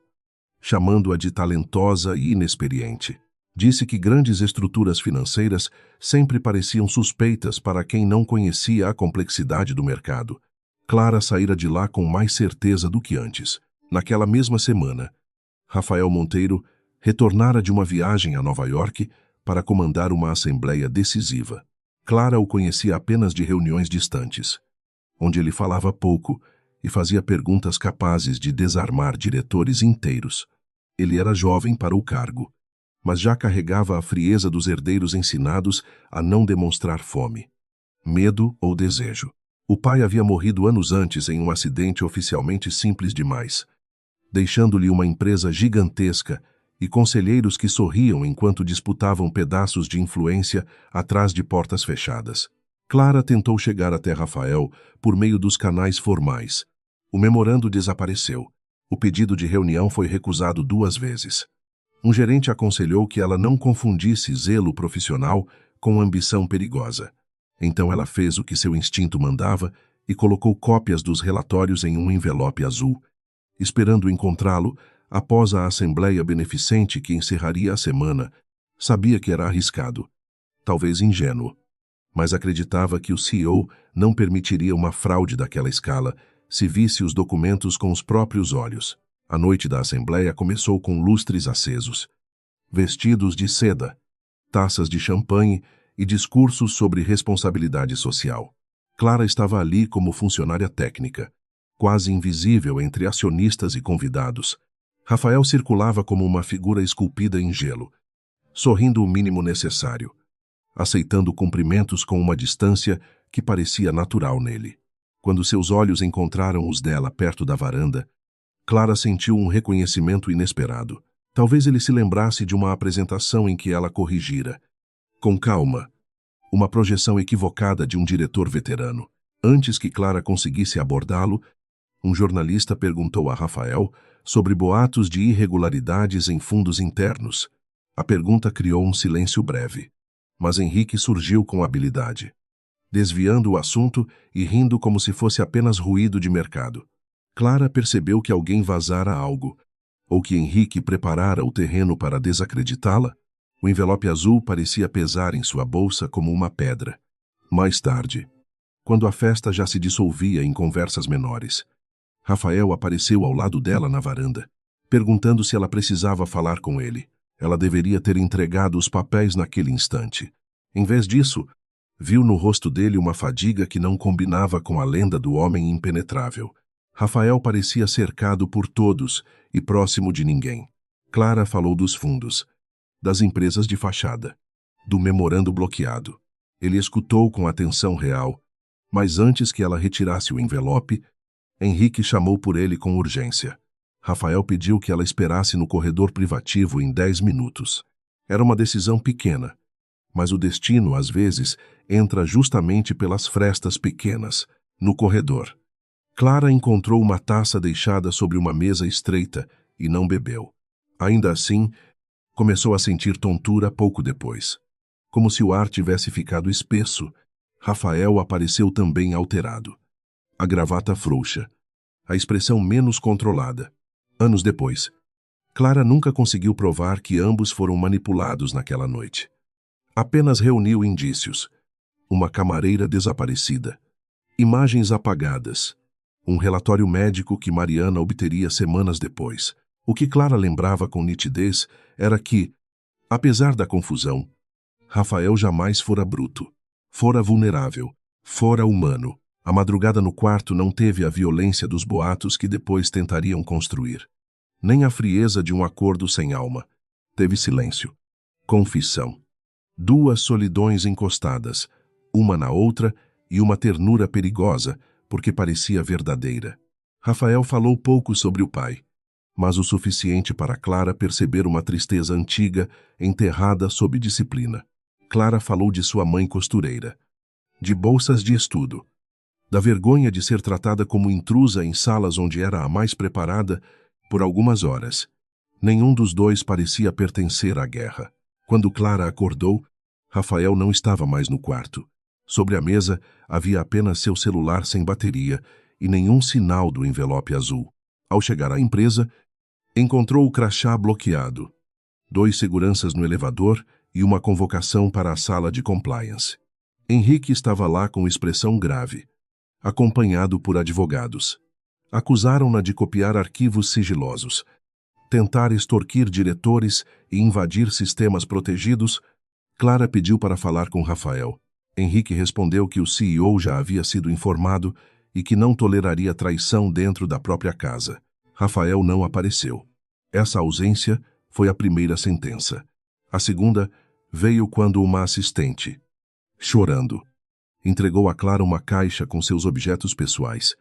chamando-a de talentosa e inexperiente. Disse que grandes estruturas financeiras sempre pareciam suspeitas para quem não conhecia a complexidade do mercado. Clara saíra de lá com mais certeza do que antes. Naquela mesma semana, Rafael Monteiro retornara de uma viagem a Nova York para comandar uma assembleia decisiva. Clara o conhecia apenas de reuniões distantes, onde ele falava pouco e fazia perguntas capazes de desarmar diretores inteiros. Ele era jovem para o cargo, mas já carregava a frieza dos herdeiros ensinados a não demonstrar fome, medo ou desejo. O pai havia morrido anos antes em um acidente oficialmente simples demais, deixando-lhe uma empresa gigantesca e conselheiros que sorriam enquanto disputavam pedaços de influência atrás de portas fechadas. Clara tentou chegar até Rafael por meio dos canais formais. O memorando desapareceu. O pedido de reunião foi recusado 2 vezes. Um gerente aconselhou que ela não confundisse zelo profissional com ambição perigosa. Então ela fez o que seu instinto mandava e colocou cópias dos relatórios em um envelope azul, esperando encontrá-lo após a assembleia beneficente que encerraria a semana. Sabia que era arriscado, talvez ingênuo, mas acreditava que o CEO não permitiria uma fraude daquela escala se visse os documentos com os próprios olhos. A noite da assembleia começou com lustres acesos, vestidos de seda, taças de champanhe e discursos sobre responsabilidade social. Clara estava ali como funcionária técnica, quase invisível entre acionistas e convidados. Rafael circulava como uma figura esculpida em gelo, sorrindo o mínimo necessário, aceitando cumprimentos com uma distância que parecia natural nele. Quando seus olhos encontraram os dela perto da varanda, Clara sentiu um reconhecimento inesperado. Talvez ele se lembrasse de uma apresentação em que ela corrigira, com calma, uma projeção equivocada de um diretor veterano. Antes que Clara conseguisse abordá-lo, um jornalista perguntou a Rafael sobre boatos de irregularidades em fundos internos. A pergunta criou um silêncio breve, mas Henrique surgiu com habilidade, desviando o assunto e rindo como se fosse apenas ruído de mercado. Clara percebeu que alguém vazara algo, ou que Henrique preparara o terreno para desacreditá-la. O envelope azul parecia pesar em sua bolsa como uma pedra. Mais tarde, quando a festa já se dissolvia em conversas menores, Rafael apareceu ao lado dela na varanda, perguntando se ela precisava falar com ele. Ela deveria ter entregado os papéis naquele instante. Em vez disso, viu no rosto dele uma fadiga que não combinava com a lenda do homem impenetrável. Rafael parecia cercado por todos e próximo de ninguém. Clara falou dos fundos, das empresas de fachada, do memorando bloqueado. Ele escutou com atenção real, mas antes que ela retirasse o envelope, Henrique chamou por ele com urgência. Rafael pediu que ela esperasse no corredor privativo em 10 minutos. Era uma decisão pequena, mas o destino, às vezes, entra justamente pelas frestas pequenas, no corredor. Clara encontrou uma taça deixada sobre uma mesa estreita e não bebeu. Ainda assim, começou a sentir tontura pouco depois. Como se o ar tivesse ficado espesso, Rafael apareceu também alterado. A gravata frouxa, a expressão menos controlada. Anos depois, Clara nunca conseguiu provar que ambos foram manipulados naquela noite. Apenas reuniu indícios. Uma camareira desaparecida, imagens apagadas, um relatório médico que Mariana obteria semanas depois. O que Clara lembrava com nitidez era que, apesar da confusão, Rafael jamais fora bruto, fora vulnerável, fora humano. A madrugada no quarto não teve a violência dos boatos que depois tentariam construir, nem a frieza de um acordo sem alma. Teve silêncio, confissão, duas solidões encostadas, uma na outra, e uma ternura perigosa, porque parecia verdadeira. Rafael falou pouco sobre o pai, mas o suficiente para Clara perceber uma tristeza antiga enterrada sob disciplina. Clara falou de sua mãe costureira, de bolsas de estudo, da vergonha de ser tratada como intrusa em salas onde era a mais preparada por algumas horas. Nenhum dos dois parecia pertencer à guerra. Quando Clara acordou, Rafael não estava mais no quarto. Sobre a mesa havia apenas seu celular sem bateria e nenhum sinal do envelope azul. Ao chegar à empresa, encontrou o crachá bloqueado, 2 seguranças no elevador e uma convocação para a sala de compliance. Henrique estava lá com expressão grave, acompanhado por advogados. Acusaram-na de copiar arquivos sigilosos, tentar extorquir diretores e invadir sistemas protegidos. Clara pediu para falar com Rafael. Henrique respondeu que o CEO já havia sido informado e que não toleraria traição dentro da própria casa. Rafael não apareceu. Essa ausência foi a primeira sentença. A segunda veio quando uma assistente, chorando, entregou a Clara uma caixa com seus objetos pessoais.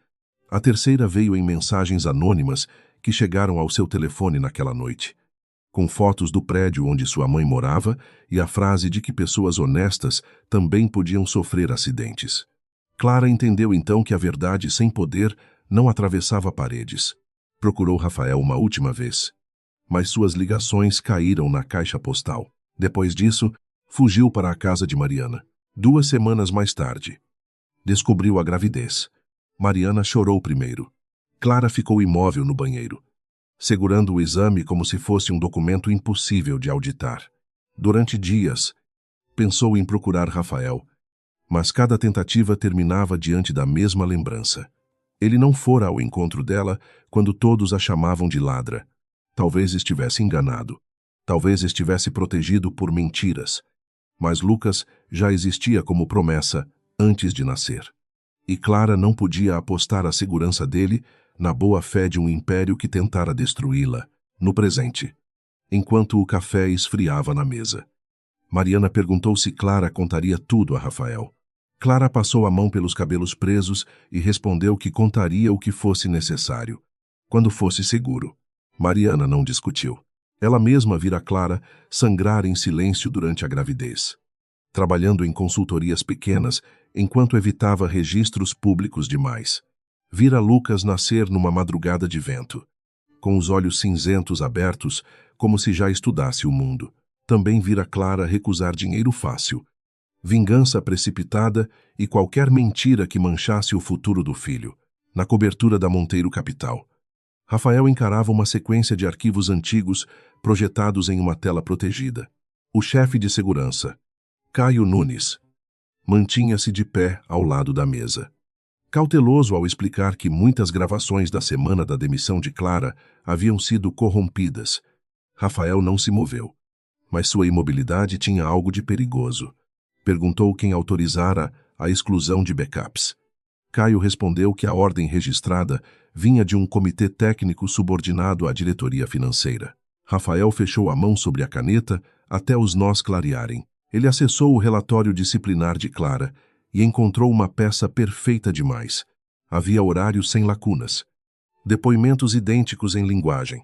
A terceira veio em mensagens anônimas que chegaram ao seu telefone naquela noite, com fotos do prédio onde sua mãe morava e a frase de que pessoas honestas também podiam sofrer acidentes. Clara entendeu então que a verdade sem poder não atravessava paredes. Procurou Rafael uma última vez, mas suas ligações caíram na caixa postal. Depois disso, fugiu para a casa de Mariana. 2 semanas mais tarde, descobriu a gravidez. Mariana chorou primeiro. Clara ficou imóvel no banheiro, segurando o exame como se fosse um documento impossível de auditar. Durante dias, pensou em procurar Rafael, mas cada tentativa terminava diante da mesma lembrança. Ele não fora ao encontro dela quando todos a chamavam de ladra. Talvez estivesse enganado. Talvez estivesse protegido por mentiras. Mas Lucas já existia como promessa antes de nascer. E Clara não podia apostar a segurança dele na boa-fé de um império que tentara destruí-la, no presente, enquanto o café esfriava na mesa. Mariana perguntou se Clara contaria tudo a Rafael. Clara passou a mão pelos cabelos presos e respondeu que contaria o que fosse necessário, quando fosse seguro. Mariana não discutiu. Ela mesma vira Clara sangrar em silêncio durante a gravidez, trabalhando em consultorias pequenas enquanto evitava registros públicos demais. Vira Lucas nascer numa madrugada de vento, com os olhos cinzentos abertos, como se já estudasse o mundo. Também vira Clara recusar dinheiro fácil, vingança precipitada e qualquer mentira que manchasse o futuro do filho, na cobertura da Monteiro Capital. Rafael encarava uma sequência de arquivos antigos projetados em uma tela protegida. O chefe de segurança, Caio Nunes, mantinha-se de pé ao lado da mesa, cauteloso ao explicar que muitas gravações da semana da demissão de Clara haviam sido corrompidas. Rafael não se moveu, mas sua imobilidade tinha algo de perigoso. Perguntou quem autorizara a exclusão de backups. Caio respondeu que a ordem registrada vinha de um comitê técnico subordinado à diretoria financeira. Rafael fechou a mão sobre a caneta até os nós clarearem. Ele acessou o relatório disciplinar de Clara e encontrou uma peça perfeita demais. Havia horários sem lacunas, depoimentos idênticos em linguagem,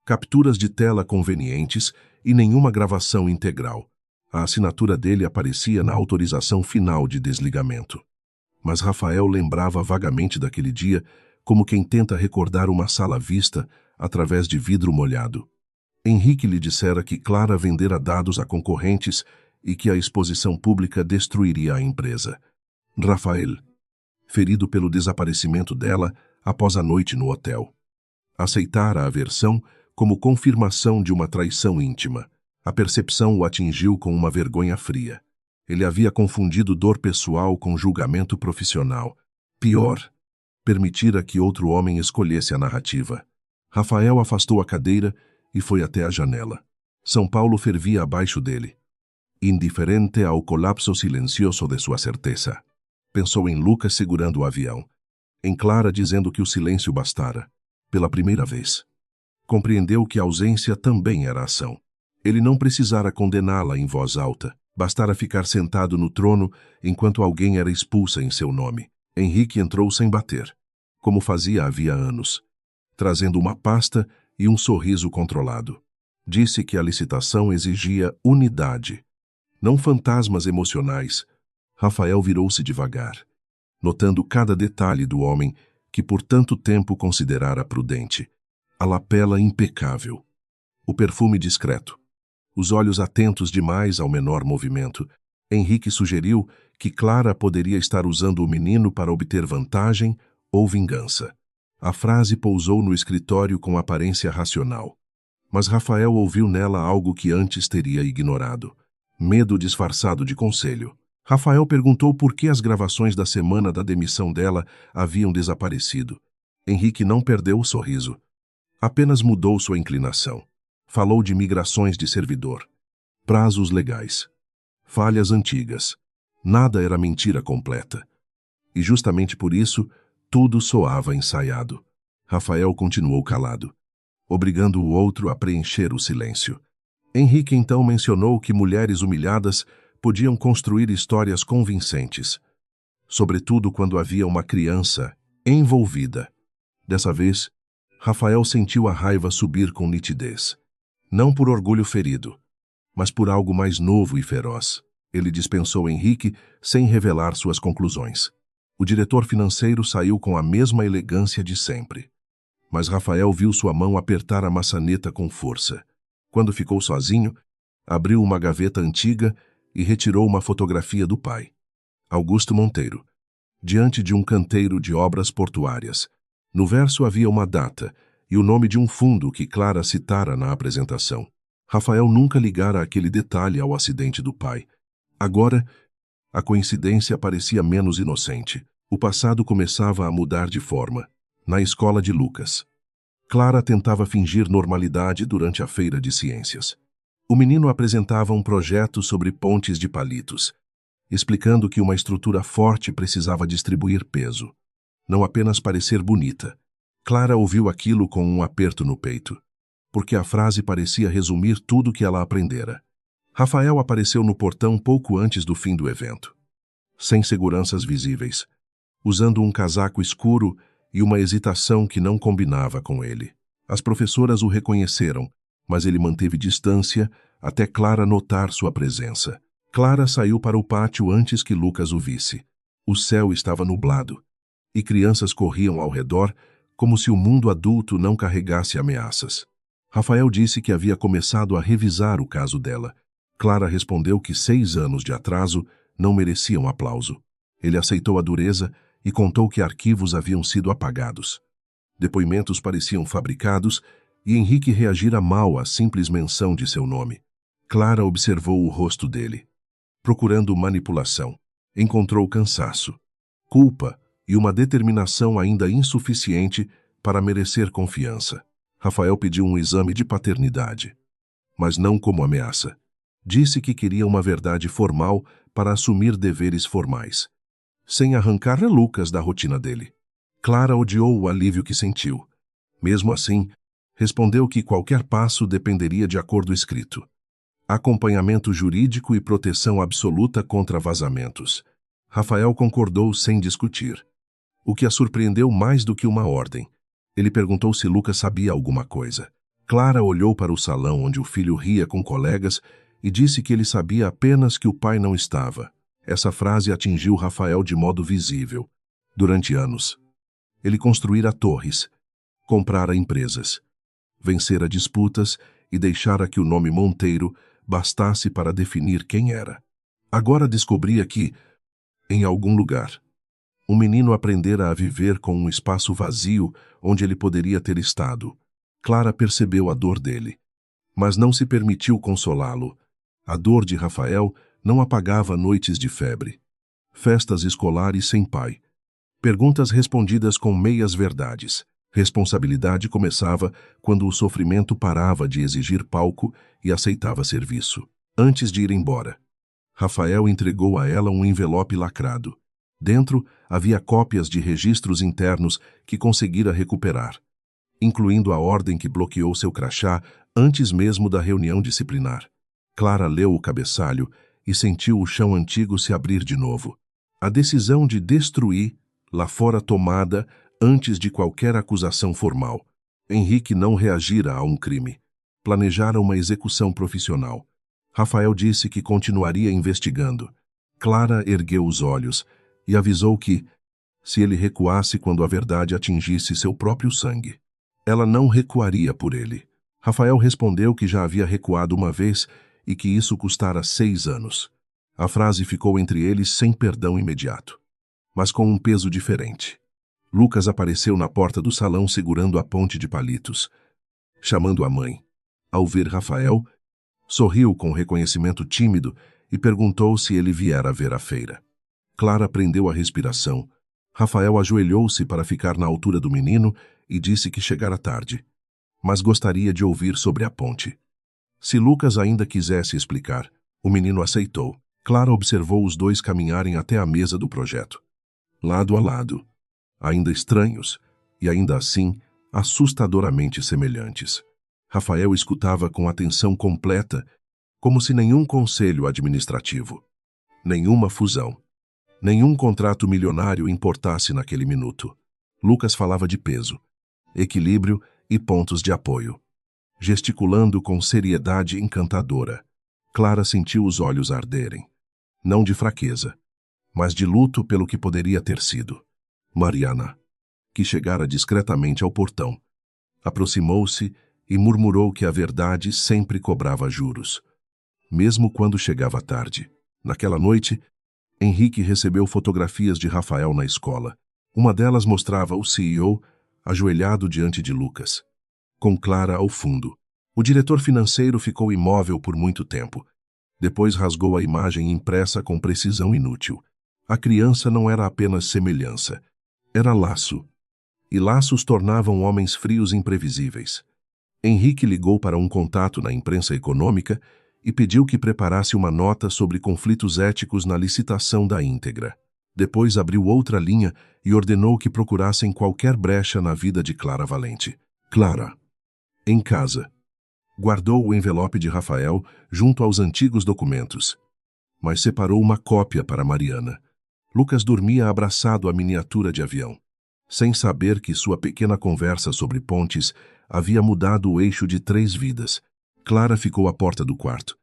capturas de tela convenientes e nenhuma gravação integral. A assinatura dele aparecia na autorização final de desligamento. Mas Rafael lembrava vagamente daquele dia, como quem tenta recordar uma sala vista através de vidro molhado. Henrique lhe dissera que Clara vendera dados a concorrentes e que a exposição pública destruiria a empresa. Rafael, ferido pelo desaparecimento dela após a noite no hotel, aceitara a versão como confirmação de uma traição íntima. A percepção o atingiu com uma vergonha fria. Ele havia confundido dor pessoal com julgamento profissional. Pior, permitira que outro homem escolhesse a narrativa. Rafael afastou a cadeira e foi até a janela. São Paulo fervia abaixo dele, indiferente ao colapso silencioso de sua certeza. Pensou em Lucas segurando o avião, em Clara dizendo que o silêncio bastara. Pela primeira vez, compreendeu que a ausência também era ação. Ele não precisara condená-la em voz alta. Bastara ficar sentado no trono enquanto alguém era expulsa em seu nome. Henrique entrou sem bater, como fazia havia anos, trazendo uma pasta e um sorriso controlado. Disse que a licitação exigia unidade, não fantasmas emocionais. Rafael virou-se devagar, notando cada detalhe do homem que por tanto tempo considerara prudente. A lapela impecável, o perfume discreto, os olhos atentos demais ao menor movimento. Henrique sugeriu que Clara poderia estar usando o menino para obter vantagem ou vingança. A frase pousou no escritório com aparência racional, mas Rafael ouviu nela algo que antes teria ignorado: medo disfarçado de conselho. Rafael perguntou por que as gravações da semana da demissão dela haviam desaparecido. Henrique não perdeu o sorriso, apenas mudou sua inclinação. Falou de migrações de servidor, prazos legais, falhas antigas. Nada era mentira completa. E justamente por isso, tudo soava ensaiado. Rafael continuou calado, obrigando o outro a preencher o silêncio. Henrique então mencionou que mulheres humilhadas podiam construir histórias convincentes, sobretudo quando havia uma criança envolvida. Dessa vez, Rafael sentiu a raiva subir com nitidez. Não por orgulho ferido, mas por algo mais novo e feroz. Ele dispensou Henrique sem revelar suas conclusões. O diretor financeiro saiu com a mesma elegância de sempre. Mas Rafael viu sua mão apertar a maçaneta com força. Quando ficou sozinho, abriu uma gaveta antiga e retirou uma fotografia do pai, Augusto Monteiro, diante de um canteiro de obras portuárias. No verso havia uma data e o nome de um fundo que Clara citara na apresentação. Rafael nunca ligara aquele detalhe ao acidente do pai. Agora, a coincidência parecia menos inocente. O passado começava a mudar de forma. Na escola de Lucas, Clara tentava fingir normalidade durante a feira de ciências. O menino apresentava um projeto sobre pontes de palitos, explicando que uma estrutura forte precisava distribuir peso, não apenas parecer bonita. Clara ouviu aquilo com um aperto no peito, porque a frase parecia resumir tudo o que ela aprendera. Rafael apareceu no portão pouco antes do fim do evento, sem seguranças visíveis, usando um casaco escuro e uma hesitação que não combinava com ele. As professoras o reconheceram, mas ele manteve distância até Clara notar sua presença. Clara saiu para o pátio antes que Lucas o visse. O céu estava nublado, e crianças corriam ao redor como se o mundo adulto não carregasse ameaças. Rafael disse que havia começado a revisar o caso dela. Clara respondeu que 6 anos de atraso não mereciam aplauso. Ele aceitou a dureza e contou que arquivos haviam sido apagados. Depoimentos pareciam fabricados e Henrique reagira mal à simples menção de seu nome. Clara observou o rosto dele, procurando manipulação. Encontrou cansaço, culpa e uma determinação ainda insuficiente para merecer confiança. Rafael pediu um exame de paternidade, mas não como ameaça. Disse que queria uma verdade formal para assumir deveres formais, sem arrancar Lucas da rotina dele. Clara odiou o alívio que sentiu. Mesmo assim, respondeu que qualquer passo dependeria de acordo escrito. Acompanhamento jurídico e proteção absoluta contra vazamentos. Rafael concordou sem discutir, o que a surpreendeu mais do que uma ordem. Ele perguntou se Lucas sabia alguma coisa. Clara olhou para o salão onde o filho ria com colegas e disse que ele sabia apenas que o pai não estava. Essa frase atingiu Rafael de modo visível. Durante anos, ele construíra torres, comprara empresas, vencera disputas e deixara que o nome Monteiro bastasse para definir quem era. Agora descobria que, em algum lugar, o menino aprendera a viver com um espaço vazio onde ele poderia ter estado. Clara percebeu a dor dele, mas não se permitiu consolá-lo. A dor de Rafael não apagava noites de febre, festas escolares sem pai, perguntas respondidas com meias verdades. Responsabilidade começava quando o sofrimento parava de exigir palco e aceitava serviço. Antes de ir embora, Rafael entregou a ela um envelope lacrado. Dentro havia cópias de registros internos que conseguira recuperar, incluindo a ordem que bloqueou seu crachá antes mesmo da reunião disciplinar. Clara leu o cabeçalho e sentiu o chão antigo se abrir de novo. A decisão de destruir lá fora tomada antes de qualquer acusação formal. Henrique não reagira a um crime. Planejara uma execução profissional. Rafael disse que continuaria investigando. Clara ergueu os olhos e avisou que, se ele recuasse quando a verdade atingisse seu próprio sangue, ela não recuaria por ele. Rafael respondeu que já havia recuado uma vez e que isso custara 6 anos. A frase ficou entre eles sem perdão imediato, mas com um peso diferente. Lucas apareceu na porta do salão segurando a ponte de palitos, chamando a mãe. Ao ver Rafael, sorriu com reconhecimento tímido e perguntou se ele viera ver a feira. Clara prendeu a respiração. Rafael ajoelhou-se para ficar na altura do menino e disse que chegara tarde, mas gostaria de ouvir sobre a ponte. Se Lucas ainda quisesse explicar, o menino aceitou. Clara observou os dois caminharem até a mesa do projeto, lado a lado, ainda estranhos e ainda assim assustadoramente semelhantes. Rafael escutava com atenção completa, como se nenhum conselho administrativo, nenhuma fusão, nenhum contrato milionário importasse naquele minuto. Lucas falava de peso, equilíbrio e pontos de apoio, gesticulando com seriedade encantadora. Clara sentiu os olhos arderem, não de fraqueza, mas de luto pelo que poderia ter sido. Mariana, que chegara discretamente ao portão, aproximou-se e murmurou que a verdade sempre cobrava juros, mesmo quando chegava tarde. Naquela noite, Henrique recebeu fotografias de Rafael na escola. Uma delas mostrava o CEO ajoelhado diante de Lucas, com Clara ao fundo. O diretor financeiro ficou imóvel por muito tempo. Depois rasgou a imagem impressa com precisão inútil. A criança não era apenas semelhança, era laço. E laços tornavam homens frios imprevisíveis. Henrique ligou para um contato na imprensa econômica e pediu que preparasse uma nota sobre conflitos éticos na licitação da íntegra. Depois abriu outra linha e ordenou que procurassem qualquer brecha na vida de Clara Valente. Clara, em casa, guardou o envelope de Rafael junto aos antigos documentos, mas separou uma cópia para Mariana. Lucas dormia abraçado à miniatura de avião, sem saber que sua pequena conversa sobre pontes havia mudado o eixo de 3 vidas. Clara ficou à porta do quarto,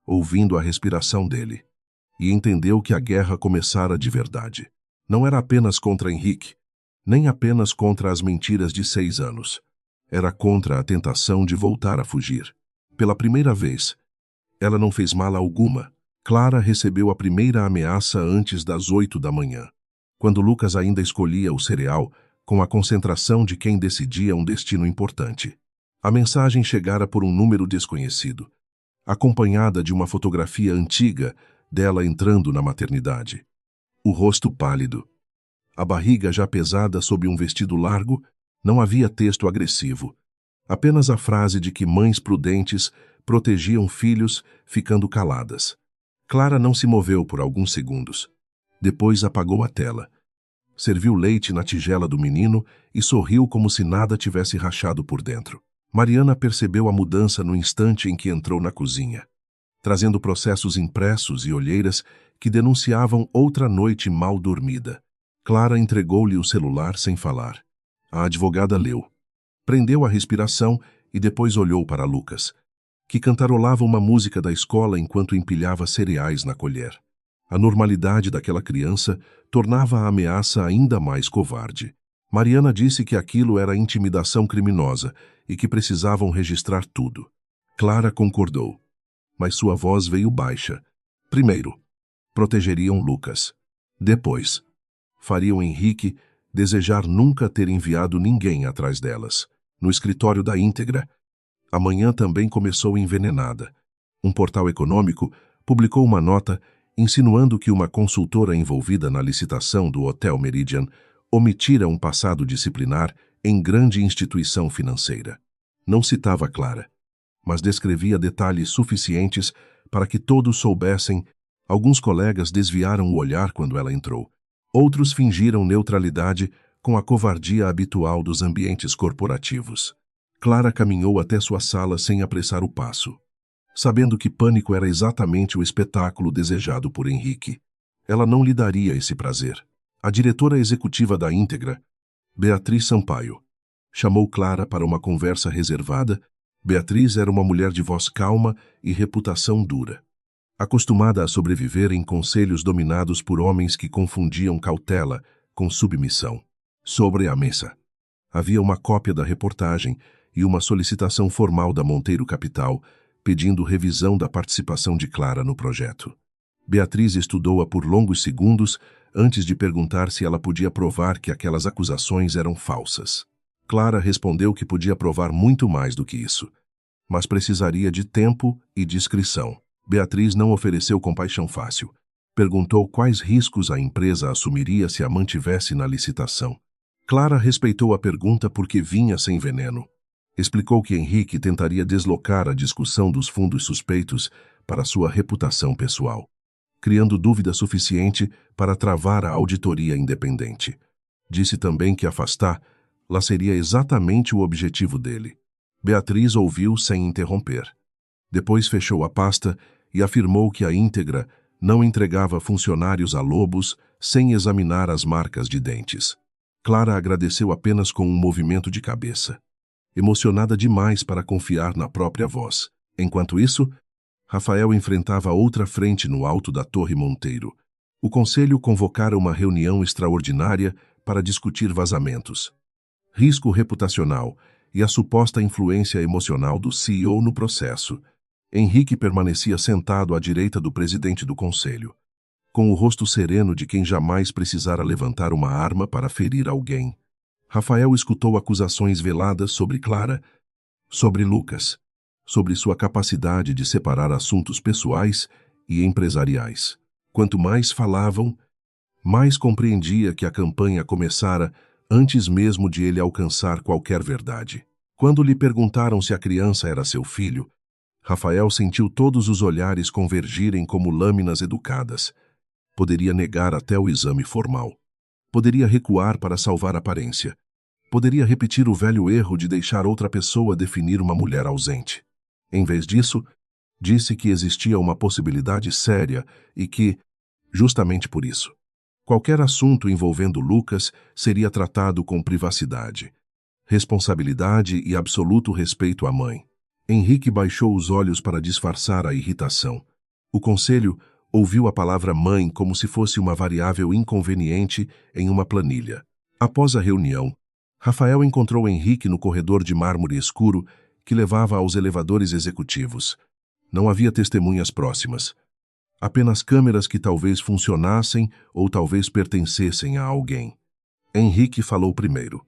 ouvindo a respiração dele, e entendeu que a guerra começara de verdade. Não era apenas contra Henrique, nem apenas contra as mentiras de 6 anos. Era contra a tentação de voltar a fugir. Pela primeira vez, ela não fez mala alguma. Clara recebeu a primeira ameaça antes das 8 da manhã, quando Lucas ainda escolhia o cereal com a concentração de quem decidia um destino importante. A mensagem chegara por um número desconhecido, acompanhada de uma fotografia antiga dela entrando na maternidade. O rosto pálido, a barriga já pesada sob um vestido largo, não havia texto agressivo, apenas a frase de que mães prudentes protegiam filhos ficando caladas. Clara não se moveu por alguns segundos. Depois apagou a tela. Serviu leite na tigela do menino e sorriu como se nada tivesse rachado por dentro. Mariana percebeu a mudança no instante em que entrou na cozinha, trazendo processos impressos e olheiras que denunciavam outra noite mal dormida. Clara entregou-lhe o celular sem falar. A advogada leu, prendeu a respiração e depois olhou para Lucas, que cantarolava uma música da escola enquanto empilhava cereais na colher. A normalidade daquela criança tornava a ameaça ainda mais covarde. Mariana disse que aquilo era intimidação criminosa e que precisavam registrar tudo. Clara concordou, mas sua voz veio baixa. Primeiro, protegeriam Lucas. Depois, fariam Henrique desejar nunca ter enviado ninguém atrás delas. No escritório da íntegra, a manhã também começou envenenada. Um portal econômico publicou uma nota insinuando que uma consultora envolvida na licitação do Hotel Meridian omitira um passado disciplinar em grande instituição financeira. Não citava Clara, mas descrevia detalhes suficientes para que todos soubessem. Alguns colegas desviaram o olhar quando ela entrou. Outros fingiram neutralidade com a covardia habitual dos ambientes corporativos. Clara caminhou até sua sala sem apressar o passo, sabendo que pânico era exatamente o espetáculo desejado por Henrique. Ela não lhe daria esse prazer. A diretora executiva da íntegra, Beatriz Sampaio, chamou Clara para uma conversa reservada. Beatriz era uma mulher de voz calma e reputação dura, acostumada a sobreviver em conselhos dominados por homens que confundiam cautela com submissão. Sobre a mesa havia uma cópia da reportagem e uma solicitação formal da Monteiro Capital pedindo revisão da participação de Clara no projeto. Beatriz estudou-a por longos segundos antes de perguntar se ela podia provar que aquelas acusações eram falsas. Clara respondeu que podia provar muito mais do que isso, mas precisaria de tempo e discrição. Beatriz não ofereceu compaixão fácil. Perguntou quais riscos a empresa assumiria se a mantivesse na licitação. Clara respeitou a pergunta porque vinha sem veneno. Explicou que Henrique tentaria deslocar a discussão dos fundos suspeitos para sua reputação pessoal, criando dúvida suficiente para travar a auditoria independente. Disse também que afastá-la seria exatamente o objetivo dele. Beatriz ouviu sem interromper. Depois fechou a pasta e afirmou que a íntegra não entregava funcionários a lobos sem examinar as marcas de dentes. Clara agradeceu apenas com um movimento de cabeça, emocionada demais para confiar na própria voz. Enquanto isso, Rafael enfrentava outra frente no alto da Torre Monteiro. O conselho convocara uma reunião extraordinária para discutir vazamentos, risco reputacional e a suposta influência emocional do CEO no processo. Henrique permanecia sentado à direita do presidente do conselho, com o rosto sereno de quem jamais precisara levantar uma arma para ferir alguém. Rafael escutou acusações veladas sobre Clara, sobre Lucas, sobre sua capacidade de separar assuntos pessoais e empresariais. Quanto mais falavam, mais compreendia que a campanha começara antes mesmo de ele alcançar qualquer verdade. Quando lhe perguntaram se a criança era seu filho, Rafael sentiu todos os olhares convergirem como lâminas educadas. Poderia negar até o exame formal. Poderia recuar para salvar a aparência. Poderia repetir o velho erro de deixar outra pessoa definir uma mulher ausente. Em vez disso, disse que existia uma possibilidade séria e que, justamente por isso, qualquer assunto envolvendo Lucas seria tratado com privacidade, responsabilidade e absoluto respeito à mãe. Henrique baixou os olhos para disfarçar a irritação. O conselho ouviu a palavra mãe como se fosse uma variável inconveniente em uma planilha. Após a reunião, Rafael encontrou Henrique no corredor de mármore escuro que levava aos elevadores executivos. Não havia testemunhas próximas. Apenas câmeras que talvez funcionassem ou talvez pertencessem a alguém. Henrique falou primeiro,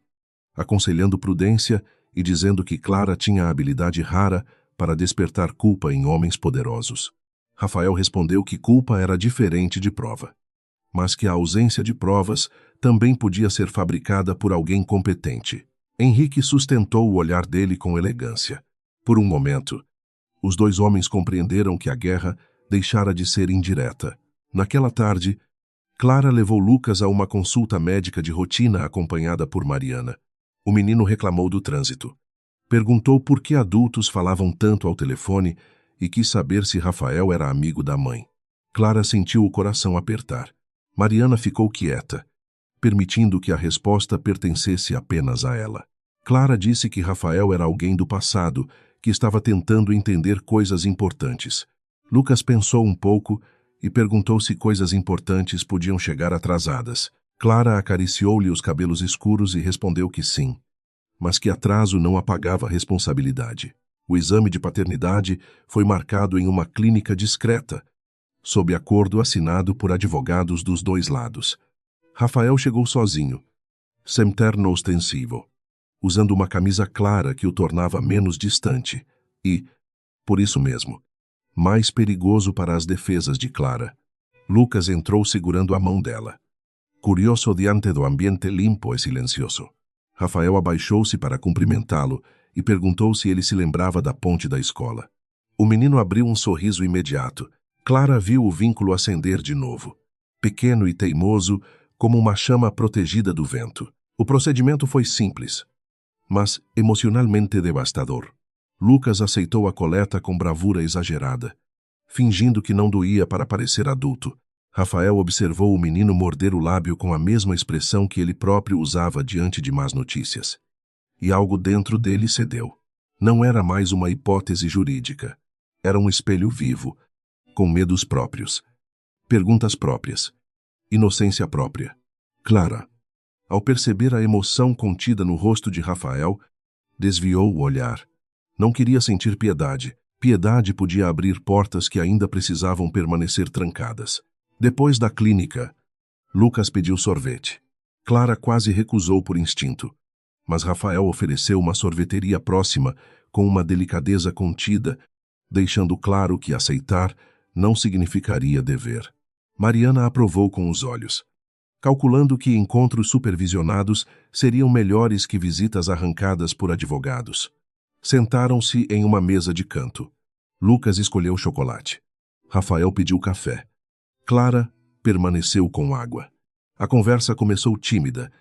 aconselhando prudência e dizendo que Clara tinha a habilidade rara para despertar culpa em homens poderosos. Rafael respondeu que culpa era diferente de prova, mas que a ausência de provas também podia ser fabricada por alguém competente. Henrique sustentou o olhar dele com elegância. Por um momento, os dois homens compreenderam que a guerra deixara de ser indireta. Naquela tarde, Clara levou Lucas a uma consulta médica de rotina acompanhada por Mariana. O menino reclamou do trânsito. Perguntou por que adultos falavam tanto ao telefone e quis saber se Rafael era amigo da mãe. Clara sentiu o coração apertar. Mariana ficou quieta, permitindo que a resposta pertencesse apenas a ela. Clara disse que Rafael era alguém do passado, que estava tentando entender coisas importantes. Lucas pensou um pouco e perguntou se coisas importantes podiam chegar atrasadas. Clara acariciou-lhe os cabelos escuros e respondeu que sim, mas que atraso não apagava a responsabilidade. O exame de paternidade foi marcado em uma clínica discreta, sob acordo assinado por advogados dos dois lados. Rafael chegou sozinho, sem terno ostensivo, usando uma camisa clara que o tornava menos distante e, por isso mesmo, mais perigoso para as defesas de Clara. Lucas entrou segurando a mão dela. Curioso diante do ambiente limpo e silencioso. Rafael abaixou-se para cumprimentá-lo e perguntou se ele se lembrava da ponte da escola. O menino abriu um sorriso imediato. Clara viu o vínculo acender de novo, pequeno e teimoso, como uma chama protegida do vento. O procedimento foi simples, mas emocionalmente devastador. Lucas aceitou a coleta com bravura exagerada, fingindo que não doía para parecer adulto. Rafael observou o menino morder o lábio com a mesma expressão que ele próprio usava diante de más notícias. E algo dentro dele cedeu. Não era mais uma hipótese jurídica. Era um espelho vivo, com medos próprios, perguntas próprias, inocência própria. Clara, ao perceber a emoção contida no rosto de Rafael, desviou o olhar. Não queria sentir piedade. Piedade podia abrir portas que ainda precisavam permanecer trancadas. Depois da clínica, Lucas pediu sorvete. Clara quase recusou por instinto, mas Rafael ofereceu uma sorveteria próxima com uma delicadeza contida, deixando claro que aceitar não significaria dever. Mariana aprovou com os olhos, calculando que encontros supervisionados seriam melhores que visitas arrancadas por advogados. Sentaram-se em uma mesa de canto. Lucas escolheu chocolate. Rafael pediu café. Clara permaneceu com água. A conversa começou tímida,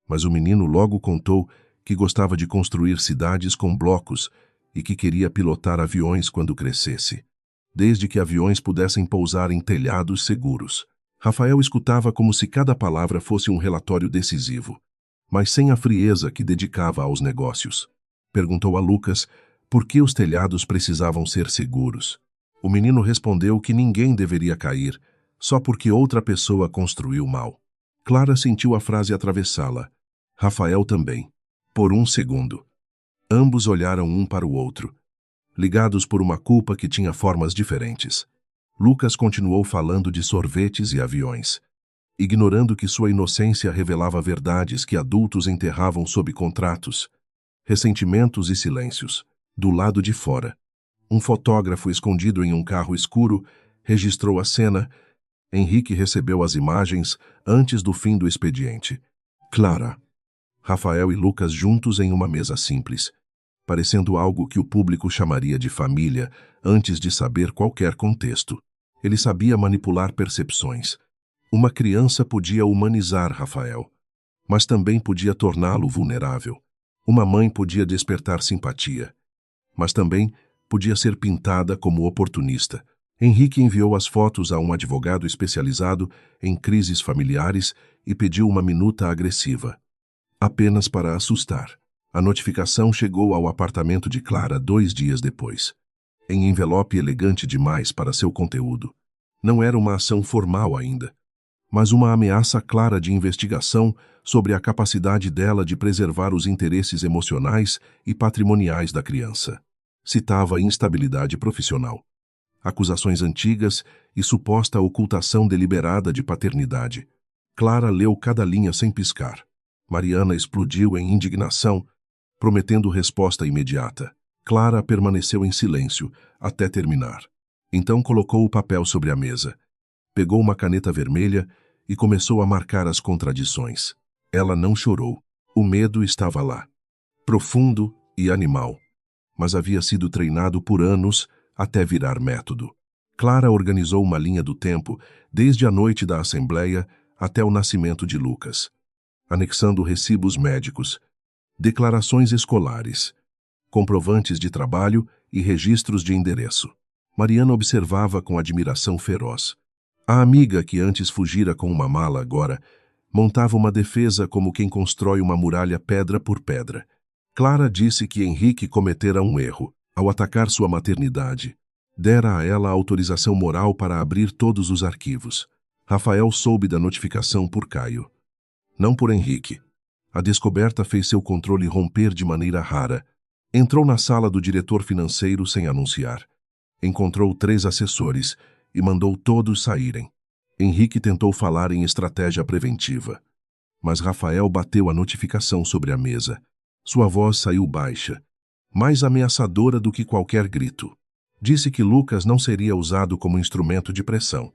mas o menino logo contou que gostava de construir cidades com blocos e que queria pilotar aviões quando crescesse, desde que aviões pudessem pousar em telhados seguros. Rafael escutava como se cada palavra fosse um relatório decisivo, mas sem a frieza que dedicava aos negócios. Perguntou a Lucas por que os telhados precisavam ser seguros. O menino respondeu que ninguém deveria cair, só porque outra pessoa construiu mal. Clara sentiu a frase atravessá-la. Rafael também. Por um segundo. Ambos olharam um para o outro, ligados por uma culpa que tinha formas diferentes. Lucas continuou falando de sorvetes e aviões, ignorando que sua inocência revelava verdades que adultos enterravam sob contratos, ressentimentos e silêncios. Do lado de fora, um fotógrafo escondido em um carro escuro registrou a cena. Henrique recebeu as imagens antes do fim do expediente. Clara, Rafael e Lucas juntos em uma mesa simples. parecendo algo que o público chamaria de família antes de saber qualquer contexto. Ele sabia manipular percepções. Uma criança podia humanizar Rafael, mas também podia torná-lo vulnerável. Uma mãe podia despertar simpatia, mas também podia ser pintada como oportunista. Henrique enviou as fotos a um advogado especializado em crises familiares e pediu uma minuta agressiva, apenas para assustar. A notificação chegou ao apartamento de Clara 2 dias depois, em envelope elegante demais para seu conteúdo. Não era uma ação formal ainda, mas uma ameaça clara de investigação sobre a capacidade dela de preservar os interesses emocionais e patrimoniais da criança. Citava instabilidade profissional, acusações antigas e suposta ocultação deliberada de paternidade. Clara leu cada linha sem piscar. Mariana explodiu em indignação, prometendo resposta imediata. Clara permaneceu em silêncio até terminar. Então colocou o papel sobre a mesa, pegou uma caneta vermelha e começou a marcar as contradições. Ela não chorou. O medo estava lá, profundo e animal, mas havia sido treinado por anos até virar método. Clara organizou uma linha do tempo desde a noite da Assembleia até o nascimento de Lucas, anexando recibos médicos, declarações escolares, comprovantes de trabalho e registros de endereço. Mariana observava com admiração feroz. A amiga que antes fugira com uma mala agora montava uma defesa como quem constrói uma muralha pedra por pedra. Clara disse que Henrique cometera um erro ao atacar sua maternidade. Dera a ela a autorização moral para abrir todos os arquivos. Rafael soube da notificação por Caio, não por Henrique. A descoberta fez seu controle romper de maneira rara. Entrou na sala do diretor financeiro sem anunciar. Encontrou 3 assessores e mandou todos saírem. Henrique tentou falar em estratégia preventiva, mas Rafael bateu a notificação sobre a mesa. Sua voz saiu baixa, mais ameaçadora do que qualquer grito. Disse que Lucas não seria usado como instrumento de pressão.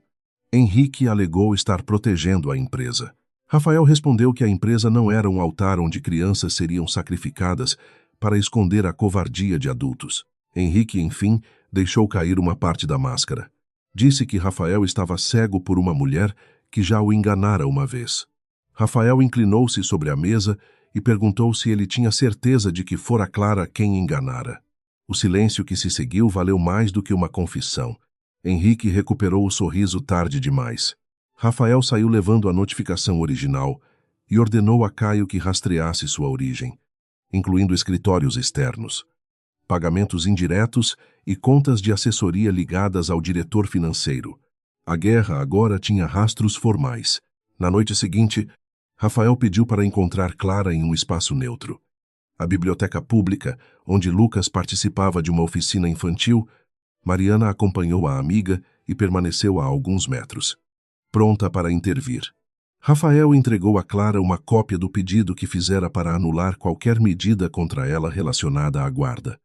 Henrique alegou estar protegendo a empresa. Rafael respondeu que a empresa não era um altar onde crianças seriam sacrificadas para esconder a covardia de adultos. Henrique, enfim, deixou cair uma parte da máscara. Disse que Rafael estava cego por uma mulher que já o enganara uma vez. Rafael inclinou-se sobre a mesa e perguntou se ele tinha certeza de que fora Clara quem enganara. O silêncio que se seguiu valeu mais do que uma confissão. Henrique recuperou o sorriso tarde demais. Rafael saiu levando a notificação original e ordenou a Caio que rastreasse sua origem, incluindo escritórios externos, pagamentos indiretos e contas de assessoria ligadas ao diretor financeiro. A guerra agora tinha rastros formais. Na noite seguinte, Rafael pediu para encontrar Clara em um espaço neutro. A biblioteca pública, onde Lucas participava de uma oficina infantil, Mariana acompanhou a amiga e permaneceu a alguns metros, pronta para intervir. Rafael entregou a Clara uma cópia do pedido que fizera para anular qualquer medida contra ela relacionada à guarda,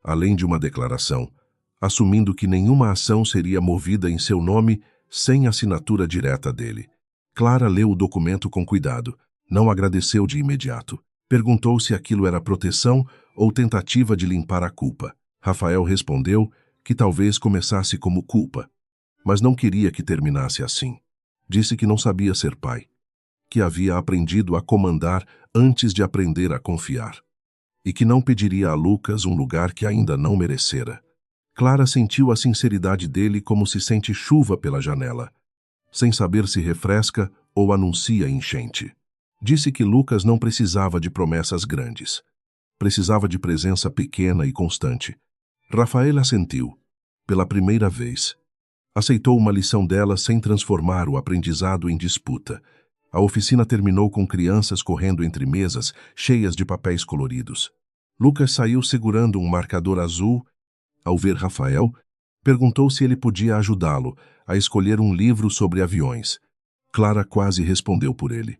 além de uma declaração, assumindo que nenhuma ação seria movida em seu nome sem assinatura direta dele. Clara leu o documento com cuidado, não agradeceu de imediato. Perguntou se aquilo era proteção ou tentativa de limpar a culpa. Rafael respondeu que talvez começasse como culpa, mas não queria que terminasse assim. Disse que não sabia ser pai, que havia aprendido a comandar antes de aprender a confiar, e que não pediria a Lucas um lugar que ainda não merecera. Clara sentiu a sinceridade dele como se sente chuva pela janela, sem saber se refresca ou anuncia enchente. Disse que Lucas não precisava de promessas grandes. Precisava de presença pequena e constante. Rafael assentiu, pela primeira vez. Aceitou uma lição dela sem transformar o aprendizado em disputa. A oficina terminou com crianças correndo entre mesas cheias de papéis coloridos. Lucas saiu segurando um marcador azul. Ao ver Rafael, perguntou se ele podia ajudá-lo a escolher um livro sobre aviões. Clara quase respondeu por ele,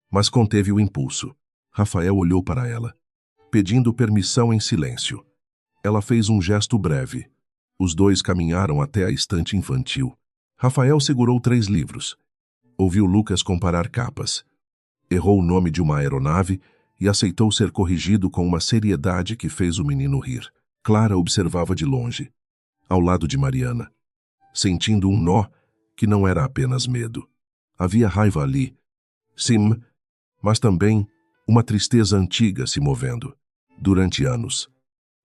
mas conteve o impulso. Rafael olhou para ela, pedindo permissão em silêncio. Ela fez um gesto breve. Os dois caminharam até a estante infantil. Rafael segurou 3 livros. Ouviu Lucas comparar capas. Errou o nome de uma aeronave e aceitou ser corrigido com uma seriedade que fez o menino rir. Clara observava de longe, ao lado de Mariana, sentindo um nó que não era apenas medo. Havia raiva ali, sim, mas também uma tristeza antiga se movendo. Durante anos,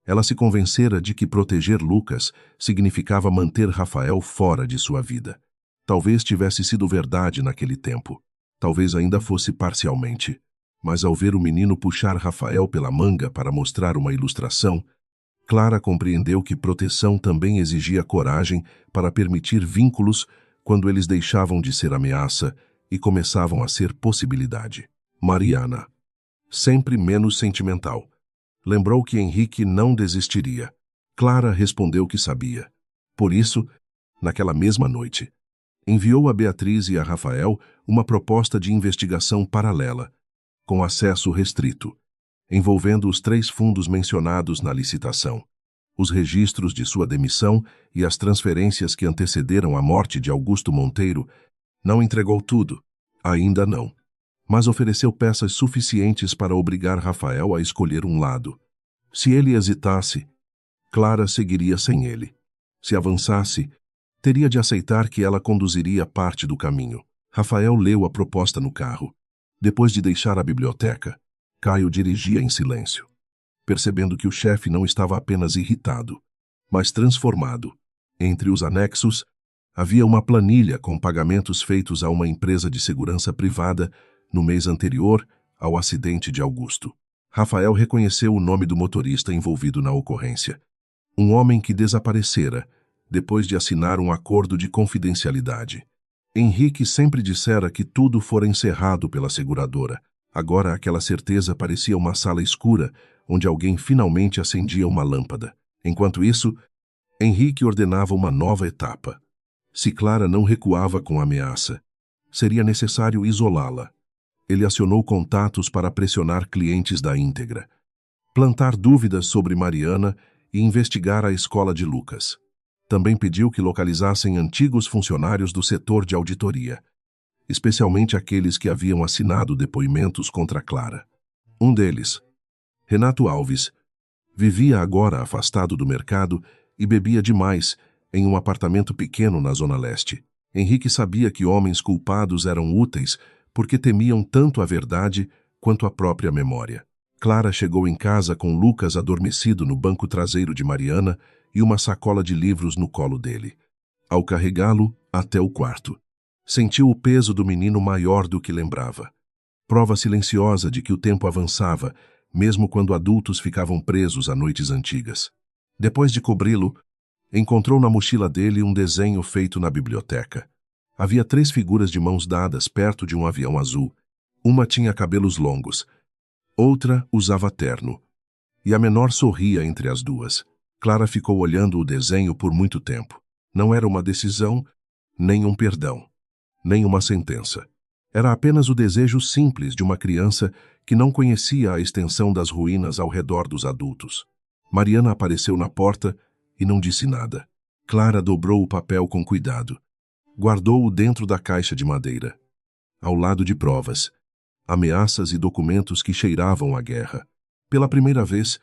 ela se convencera de que proteger Lucas significava manter Rafael fora de sua vida. Talvez tivesse sido verdade naquele tempo. Talvez ainda fosse parcialmente. Mas ao ver o menino puxar Rafael pela manga para mostrar uma ilustração, Clara compreendeu que proteção também exigia coragem para permitir vínculos quando eles deixavam de ser ameaça e começavam a ser possibilidade. Mariana, sempre menos sentimental, lembrou que Henrique não desistiria. Clara respondeu que sabia. Por isso, naquela mesma noite, enviou a Beatriz e a Rafael uma proposta de investigação paralela, com acesso restrito, envolvendo os 3 fundos mencionados na licitação, os registros de sua demissão e as transferências que antecederam a morte de Augusto Monteiro. Não entregou tudo, ainda não, mas ofereceu peças suficientes para obrigar Rafael a escolher um lado. Se ele hesitasse, Clara seguiria sem ele. Se avançasse, teria de aceitar que ela conduziria parte do caminho. Rafael leu a proposta no carro. Depois de deixar a biblioteca, Caio dirigia em silêncio, percebendo que o chefe não estava apenas irritado, mas transformado. Entre os anexos, havia uma planilha com pagamentos feitos a uma empresa de segurança privada no mês anterior ao acidente de Augusto. Rafael reconheceu o nome do motorista envolvido na ocorrência. Um homem que desaparecera depois de assinar um acordo de confidencialidade. Henrique sempre dissera que tudo fora encerrado pela seguradora. Agora aquela certeza parecia uma sala escura, onde alguém finalmente acendia uma lâmpada. Enquanto isso, Henrique ordenava uma nova etapa. Se Clara não recuava com a ameaça, seria necessário isolá-la. Ele acionou contatos para pressionar clientes da íntegra, plantar dúvidas sobre Mariana e investigar a escola de Lucas. Também pediu que localizassem antigos funcionários do setor de auditoria, especialmente aqueles que haviam assinado depoimentos contra Clara. Um deles, Renato Alves, vivia agora afastado do mercado e bebia demais em um apartamento pequeno na Zona Leste. Henrique sabia que homens culpados eram úteis porque temiam tanto a verdade quanto a própria memória. Clara chegou em casa com Lucas adormecido no banco traseiro de Mariana e uma sacola de livros no colo dele. Ao carregá-lo até o quarto, sentiu o peso do menino maior do que lembrava. Prova silenciosa de que o tempo avançava, mesmo quando adultos ficavam presos a noites antigas. Depois de cobri-lo, encontrou na mochila dele um desenho feito na biblioteca. Havia 3 figuras de mãos dadas perto de um avião azul. Uma tinha cabelos longos, outra usava terno, e a menor sorria entre as duas. Clara ficou olhando o desenho por muito tempo. Não era uma decisão, nem um perdão, nem uma sentença. Era apenas o desejo simples de uma criança que não conhecia a extensão das ruínas ao redor dos adultos. Mariana apareceu na porta e não disse nada. Clara dobrou o papel com cuidado. Guardou-o dentro da caixa de madeira, ao lado de provas, ameaças e documentos que cheiravam a guerra. Pela primeira vez,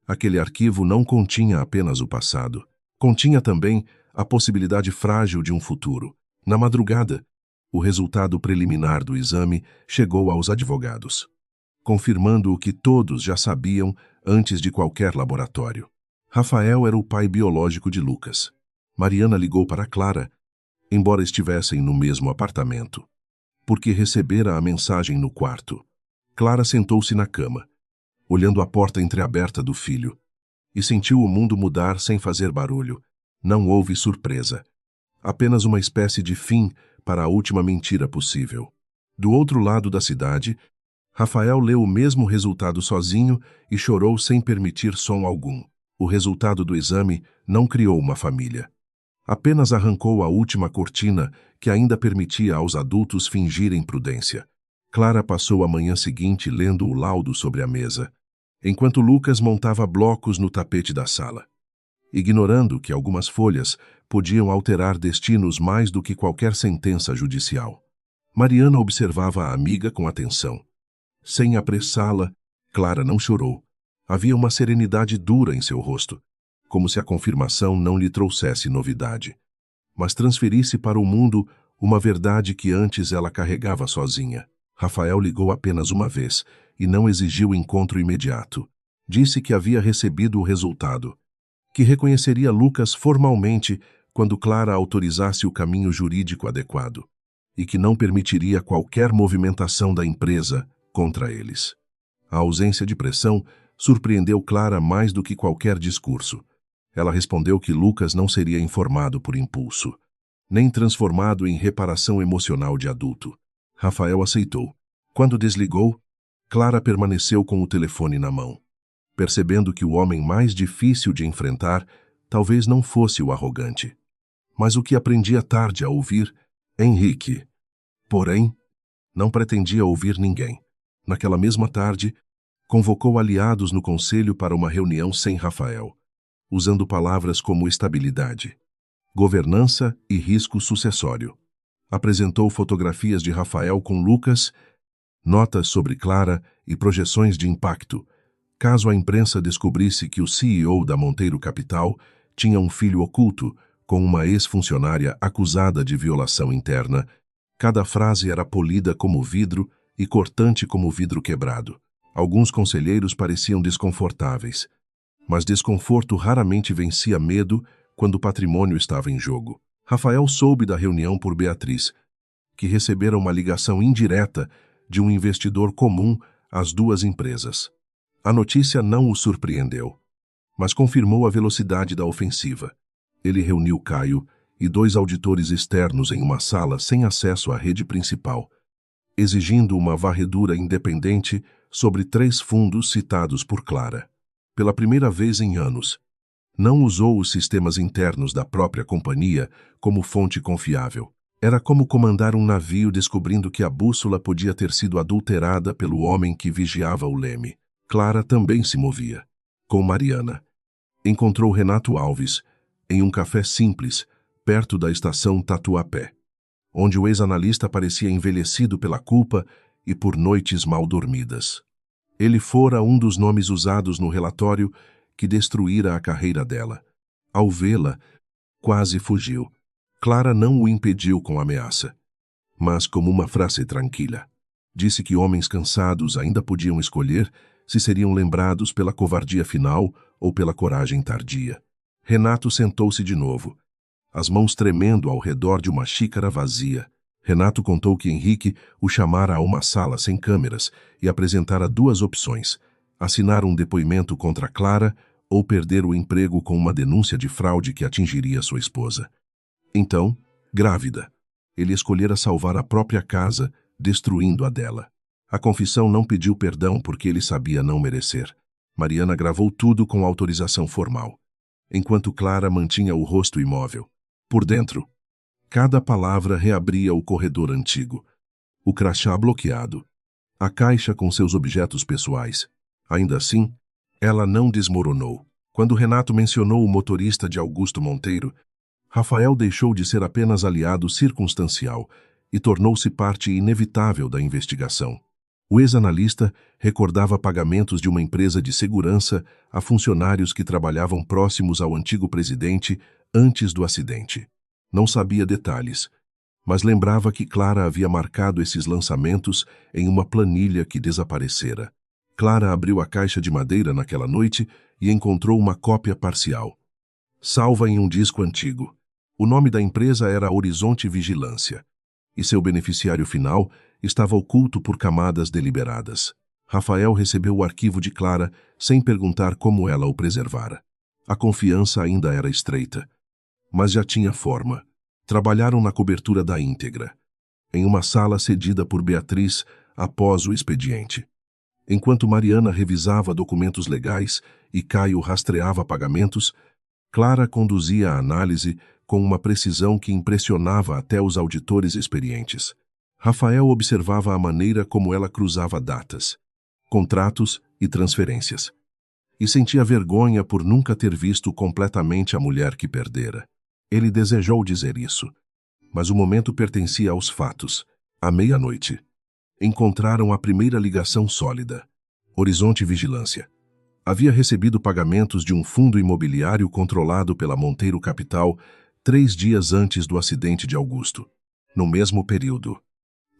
aquele arquivo não continha apenas o passado. Continha também a possibilidade frágil de um futuro. Na madrugada, o resultado preliminar do exame chegou aos advogados, confirmando o que todos já sabiam antes de qualquer laboratório. Rafael era o pai biológico de Lucas. Mariana ligou para Clara, embora estivessem no mesmo apartamento, porque recebera a mensagem no quarto. Clara sentou-se na cama, olhando a porta entreaberta do filho, e sentiu o mundo mudar sem fazer barulho. Não houve surpresa. Apenas uma espécie de fim para a última mentira possível. Do outro lado da cidade, Rafael leu o mesmo resultado sozinho e chorou sem permitir som algum. O resultado do exame não criou uma família. Apenas arrancou a última cortina que ainda permitia aos adultos fingirem prudência. Clara passou a manhã seguinte lendo o laudo sobre a mesa, enquanto Lucas montava blocos no tapete da sala, ignorando que algumas folhas podiam alterar destinos mais do que qualquer sentença judicial. Mariana observava a amiga com atenção, sem apressá-la Clara não chorou. Havia uma serenidade dura em seu rosto, como se a confirmação não lhe trouxesse novidade, mas transferisse para o mundo uma verdade que antes ela carregava sozinha. Rafael ligou apenas uma vez e não exigiu encontro imediato. Disse que havia recebido o resultado, que reconheceria Lucas formalmente quando Clara autorizasse o caminho jurídico adequado e que não permitiria qualquer movimentação da empresa contra eles. A ausência de pressão surpreendeu Clara mais do que qualquer discurso. Ela respondeu que Lucas não seria informado por impulso, nem transformado em reparação emocional de adulto. Rafael aceitou. Quando desligou, Clara permaneceu com o telefone na mão, percebendo que o homem mais difícil de enfrentar talvez não fosse o arrogante, mas o que aprendia tarde a ouvir, Henrique. Porém, não pretendia ouvir ninguém. Naquela mesma tarde, convocou aliados no conselho para uma reunião sem Rafael, usando palavras como estabilidade, governança e risco sucessório. Apresentou fotografias de Rafael com Lucas, notas sobre Clara e projeções de impacto, caso a imprensa descobrisse que o CEO da Monteiro Capital tinha um filho oculto com uma ex-funcionária acusada de violação interna. Cada frase era polida como vidro e cortante como vidro quebrado. Alguns conselheiros pareciam desconfortáveis, mas desconforto raramente vencia medo quando o patrimônio estava em jogo. Rafael soube da reunião por Beatriz, que recebera uma ligação indireta de um investidor comum às duas empresas. A notícia não o surpreendeu, mas confirmou a velocidade da ofensiva. Ele reuniu Caio e 2 auditores externos em uma sala sem acesso à rede principal, exigindo uma varredura independente sobre 3 fundos citados por Clara. Pela primeira vez em anos, não usou os sistemas internos da própria companhia como fonte confiável. Era como comandar um navio descobrindo que a bússola podia ter sido adulterada pelo homem que vigiava o leme. Clara também se movia. Com Mariana. Encontrou Renato Alves em um café simples, perto da estação Tatuapé, onde o ex-analista parecia envelhecido pela culpa e por noites mal dormidas. Ele fora um dos nomes usados no relatório que destruíra a carreira dela. Ao vê-la, quase fugiu. Clara não o impediu com ameaça, mas como uma frase tranquila. Disse que homens cansados ainda podiam escolher se seriam lembrados pela covardia final ou pela coragem tardia. Renato sentou-se de novo, as mãos tremendo ao redor de uma xícara vazia. Renato contou que Henrique o chamara a uma sala sem câmeras e apresentara 2 opções: assinar um depoimento contra Clara ou perder o emprego com uma denúncia de fraude que atingiria sua esposa. Então, grávida, ele escolhera salvar a própria casa, destruindo a dela. A confissão não pediu perdão porque ele sabia não merecer. Mariana gravou tudo com autorização formal, enquanto Clara mantinha o rosto imóvel. Por dentro, cada palavra reabria o corredor antigo, o crachá bloqueado, a caixa com seus objetos pessoais. Ainda assim, ela não desmoronou. Quando Renato mencionou o motorista de Augusto Monteiro, Rafael deixou de ser apenas aliado circunstancial e tornou-se parte inevitável da investigação. O ex-analista recordava pagamentos de uma empresa de segurança a funcionários que trabalhavam próximos ao antigo presidente antes do acidente. Não sabia detalhes, mas lembrava que Clara havia marcado esses lançamentos em uma planilha que desaparecera. Clara abriu a caixa de madeira naquela noite e encontrou uma cópia parcial, salva em um disco antigo. O nome da empresa era Horizonte Vigilância, e seu beneficiário final estava oculto por camadas deliberadas. Rafael recebeu o arquivo de Clara sem perguntar como ela o preservara. A confiança ainda era estreita, mas já tinha forma. Trabalharam na cobertura da íntegra, em uma sala cedida por Beatriz após o expediente. Enquanto Mariana revisava documentos legais e Caio rastreava pagamentos, Clara conduzia a análise com uma precisão que impressionava até os auditores experientes. Rafael observava a maneira como ela cruzava datas, contratos e transferências, e sentia vergonha por nunca ter visto completamente a mulher que perdera. Ele desejou dizer isso, mas o momento pertencia aos fatos. À meia-noite, encontraram a primeira ligação sólida. Horizonte Vigilância. Havia recebido pagamentos de um fundo imobiliário controlado pela Monteiro Capital 3 dias antes do acidente de Augusto. No mesmo período,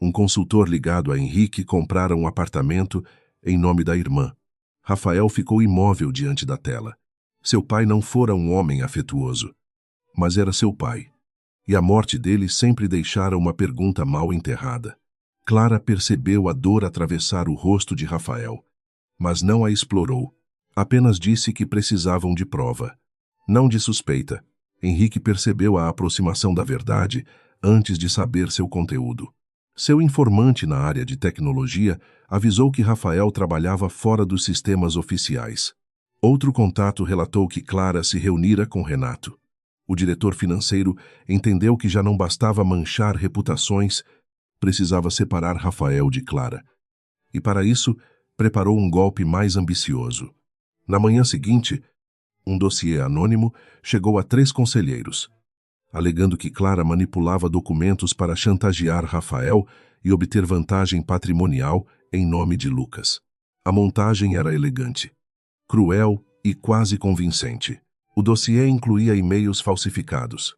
um consultor ligado a Henrique comprara um apartamento em nome da irmã. Rafael ficou imóvel diante da tela. Seu pai não fora um homem afetuoso, mas era seu pai. E a morte dele sempre deixara uma pergunta mal enterrada. Clara percebeu a dor atravessar o rosto de Rafael, mas não a explorou. Apenas disse que precisavam de prova, não de suspeita. Henrique percebeu a aproximação da verdade antes de saber seu conteúdo. Seu informante na área de tecnologia avisou que Rafael trabalhava fora dos sistemas oficiais. Outro contato relatou que Clara se reunira com Renato. O diretor financeiro entendeu que já não bastava manchar reputações, precisava separar Rafael de Clara. E para isso, preparou um golpe mais ambicioso. Na manhã seguinte, um dossiê anônimo chegou a 3 conselheiros, alegando que Clara manipulava documentos para chantagear Rafael e obter vantagem patrimonial em nome de Lucas. A montagem era elegante, cruel e quase convincente. O dossiê incluía e-mails falsificados,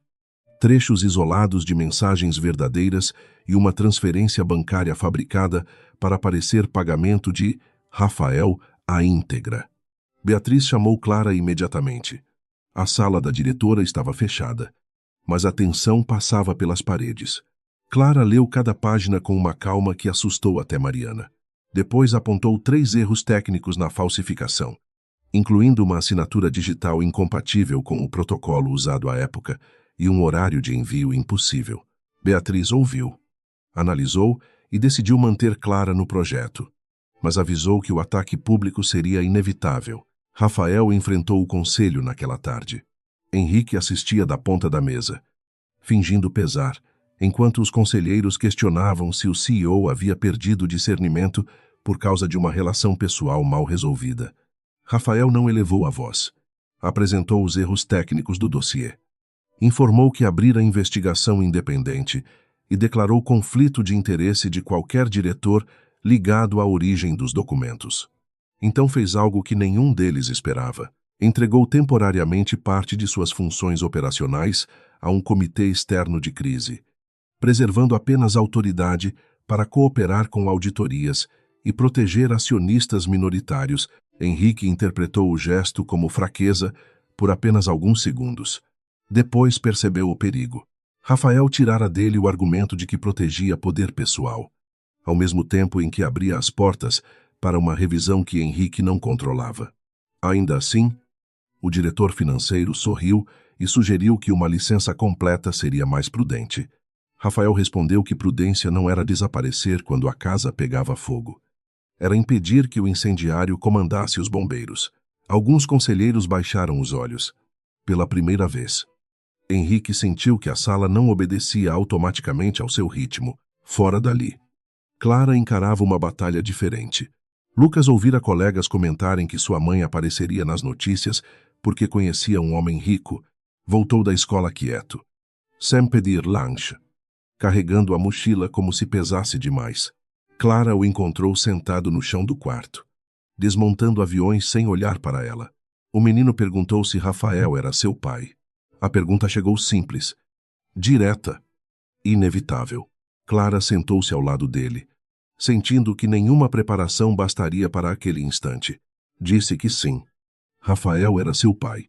trechos isolados de mensagens verdadeiras e uma transferência bancária fabricada para parecer pagamento de Rafael à íntegra. Beatriz chamou Clara imediatamente. A sala da diretora estava fechada, mas a tensão passava pelas paredes. Clara leu cada página com uma calma que assustou até Mariana. Depois apontou 3 erros técnicos na falsificação, incluindo uma assinatura digital incompatível com o protocolo usado à época e um horário de envio impossível. Beatriz ouviu, analisou e decidiu manter Clara no projeto, mas avisou que o ataque público seria inevitável. Rafael enfrentou o conselho naquela tarde. Henrique assistia da ponta da mesa, fingindo pesar, enquanto os conselheiros questionavam se o CEO havia perdido o discernimento por causa de uma relação pessoal mal resolvida. Rafael não elevou a voz. Apresentou os erros técnicos do dossiê. Informou que abrira investigação independente e declarou conflito de interesse de qualquer diretor ligado à origem dos documentos. Então fez algo que nenhum deles esperava. Entregou temporariamente parte de suas funções operacionais a um comitê externo de crise, preservando apenas autoridade para cooperar com auditorias e proteger acionistas minoritários. Henrique interpretou o gesto como fraqueza por apenas alguns segundos. Depois percebeu o perigo. Rafael tirara dele o argumento de que protegia poder pessoal, ao mesmo tempo em que abria as portas para uma revisão que Henrique não controlava. Ainda assim, o diretor financeiro sorriu e sugeriu que uma licença completa seria mais prudente. Rafael respondeu que prudência não era desaparecer quando a casa pegava fogo. Era impedir que o incendiário comandasse os bombeiros. Alguns conselheiros baixaram os olhos. Pela primeira vez, Henrique sentiu que a sala não obedecia automaticamente ao seu ritmo. Fora dali, Clara encarava uma batalha diferente. Lucas ouvira colegas comentarem que sua mãe apareceria nas notícias porque conhecia um homem rico. Voltou da escola quieto, sem pedir lanche, carregando a mochila como se pesasse demais. Clara o encontrou sentado no chão do quarto, desmontando aviões sem olhar para ela. O menino perguntou se Rafael era seu pai. A pergunta chegou simples, direta, inevitável. Clara sentou-se ao lado dele, sentindo que nenhuma preparação bastaria para aquele instante. Disse que sim, Rafael era seu pai.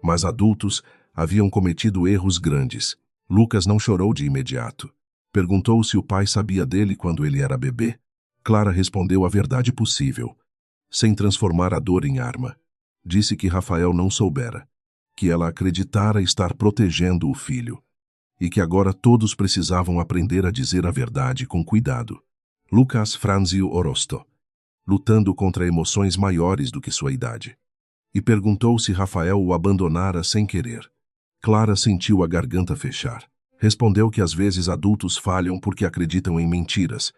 Mas adultos haviam cometido erros grandes. Lucas não chorou de imediato. Perguntou se o pai sabia dele quando ele era bebê. Clara respondeu a verdade possível, sem transformar a dor em arma. Disse que Rafael não soubera, que ela acreditara estar protegendo o filho, e que agora todos precisavam aprender a dizer a verdade com cuidado. Lucas franziu o rosto, lutando contra emoções maiores do que sua idade, e perguntou se Rafael o abandonara sem querer. Clara sentiu a garganta fechar. Respondeu que às vezes adultos falham porque acreditam em mentiras,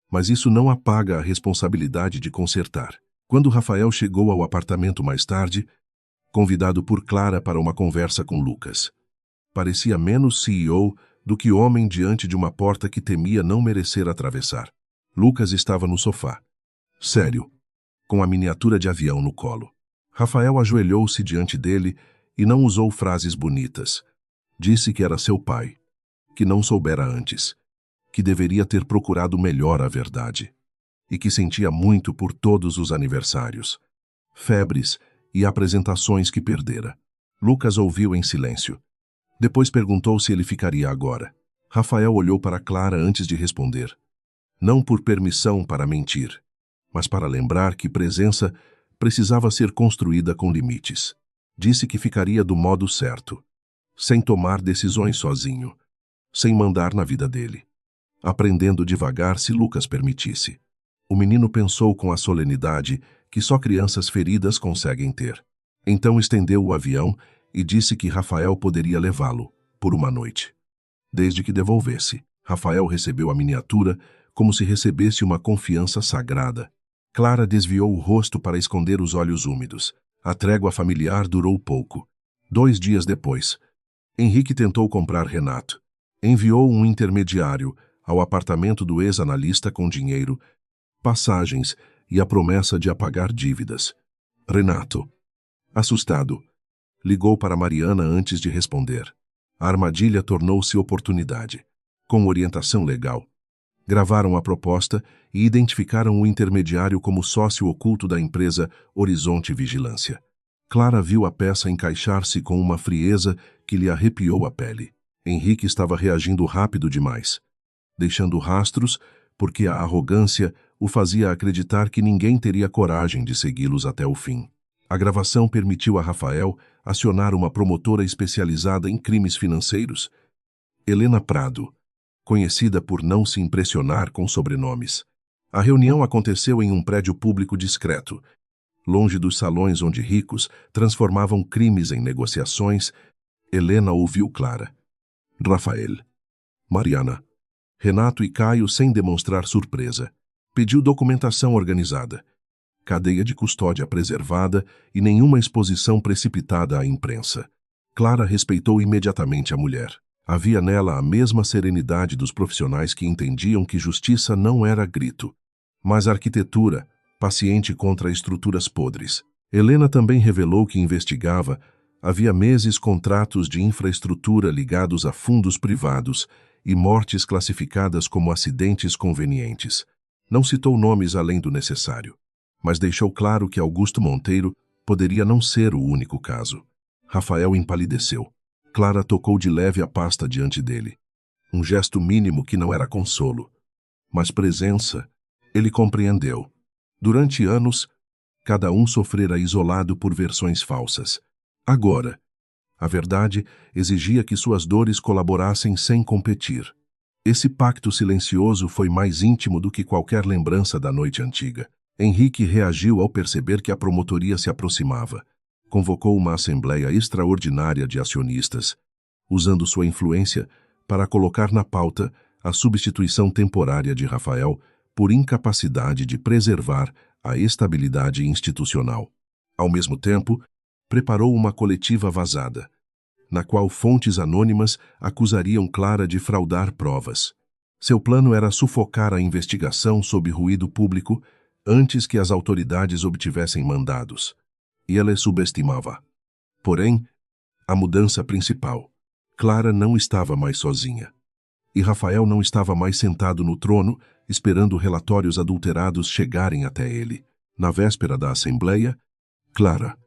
mas isso não apaga a responsabilidade de consertar. Quando Rafael chegou ao apartamento mais tarde, convidado por Clara para uma conversa com Lucas, parecia menos CEO do que homem diante de uma porta que temia não merecer atravessar. Lucas estava no sofá, sério, com a miniatura de avião no colo. Rafael ajoelhou-se diante dele e não usou frases bonitas. Disse que era seu pai, que não soubera antes, que deveria ter procurado melhor a verdade, e que sentia muito por todos os aniversários, febres e apresentações que perdera. Lucas ouviu em silêncio. Depois perguntou se ele ficaria agora. Rafael olhou para Clara antes de responder. Não por permissão para mentir, mas para lembrar que presença precisava ser construída com limites. Disse que ficaria do modo certo, sem tomar decisões sozinho, sem mandar na vida dele, aprendendo devagar se Lucas permitisse. O menino pensou com a solenidade que só crianças feridas conseguem ter. Então estendeu o avião e disse que Rafael poderia levá-lo, por uma noite. Desde que devolvesse, Rafael recebeu a miniatura como se recebesse uma confiança sagrada. Clara desviou o rosto para esconder os olhos úmidos. A trégua familiar durou pouco. 2 dias depois, Henrique tentou comprar Renato. Enviou um intermediário ao apartamento do ex-analista com dinheiro, passagens e a promessa de apagar dívidas. Renato, assustado, ligou para Mariana antes de responder. A armadilha tornou-se oportunidade. Com orientação legal, gravaram a proposta e identificaram o intermediário como sócio oculto da empresa Horizonte Vigilância. Clara viu a peça encaixar-se com uma frieza que lhe arrepiou a pele. Henrique estava reagindo rápido demais, deixando rastros porque a arrogância o fazia acreditar que ninguém teria coragem de segui-los até o fim. A gravação permitiu a Rafael acionar uma promotora especializada em crimes financeiros, Helena Prado, conhecida por não se impressionar com sobrenomes. A reunião aconteceu em um prédio público discreto, longe dos salões onde ricos transformavam crimes em negociações. Helena ouviu Clara, Rafael, Mariana, Renato e Caio sem demonstrar surpresa. Pediu documentação organizada, cadeia de custódia preservada e nenhuma exposição precipitada à imprensa. Clara respeitou imediatamente a mulher. Havia nela a mesma serenidade dos profissionais que entendiam que justiça não era grito, mas arquitetura, paciente contra estruturas podres. Helena também revelou que investigava, havia meses, contratos de infraestrutura ligados a fundos privados e mortes classificadas como acidentes convenientes. Não citou nomes além do necessário, mas deixou claro que Augusto Monteiro poderia não ser o único caso. Rafael empalideceu. Clara tocou de leve a pasta diante dele. Um gesto mínimo que não era consolo, mas presença. Ele compreendeu. Durante anos, cada um sofrera isolado por versões falsas. Agora, a verdade exigia que suas dores colaborassem sem competir. Esse pacto silencioso foi mais íntimo do que qualquer lembrança da noite antiga. Henrique reagiu ao perceber que a promotoria se aproximava. Convocou uma assembleia extraordinária de acionistas, usando sua influência para colocar na pauta a substituição temporária de Rafael por incapacidade de preservar a estabilidade institucional. Ao mesmo tempo, preparou uma coletiva vazada, na qual fontes anônimas acusariam Clara de fraudar provas. Seu plano era sufocar a investigação sob ruído público antes que as autoridades obtivessem mandados. E ela subestimava. Porém, a mudança principal. Clara não estava mais sozinha. E Rafael não estava mais sentado no trono, esperando relatórios adulterados chegarem até ele. Na véspera da assembleia, Clara,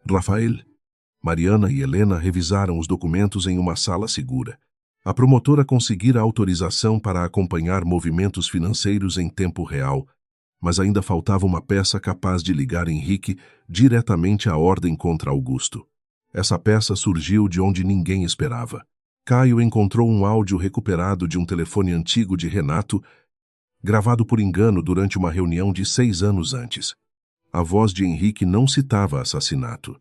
Rafael, Mariana e Helena revisaram os documentos em uma sala segura. A promotora conseguira autorização para acompanhar movimentos financeiros em tempo real, mas ainda faltava uma peça capaz de ligar Henrique diretamente à ordem contra Augusto. Essa peça surgiu de onde ninguém esperava. Caio encontrou um áudio recuperado de um telefone antigo de Renato, gravado por engano durante uma reunião de 6 anos antes. A voz de Henrique não citava assassinato,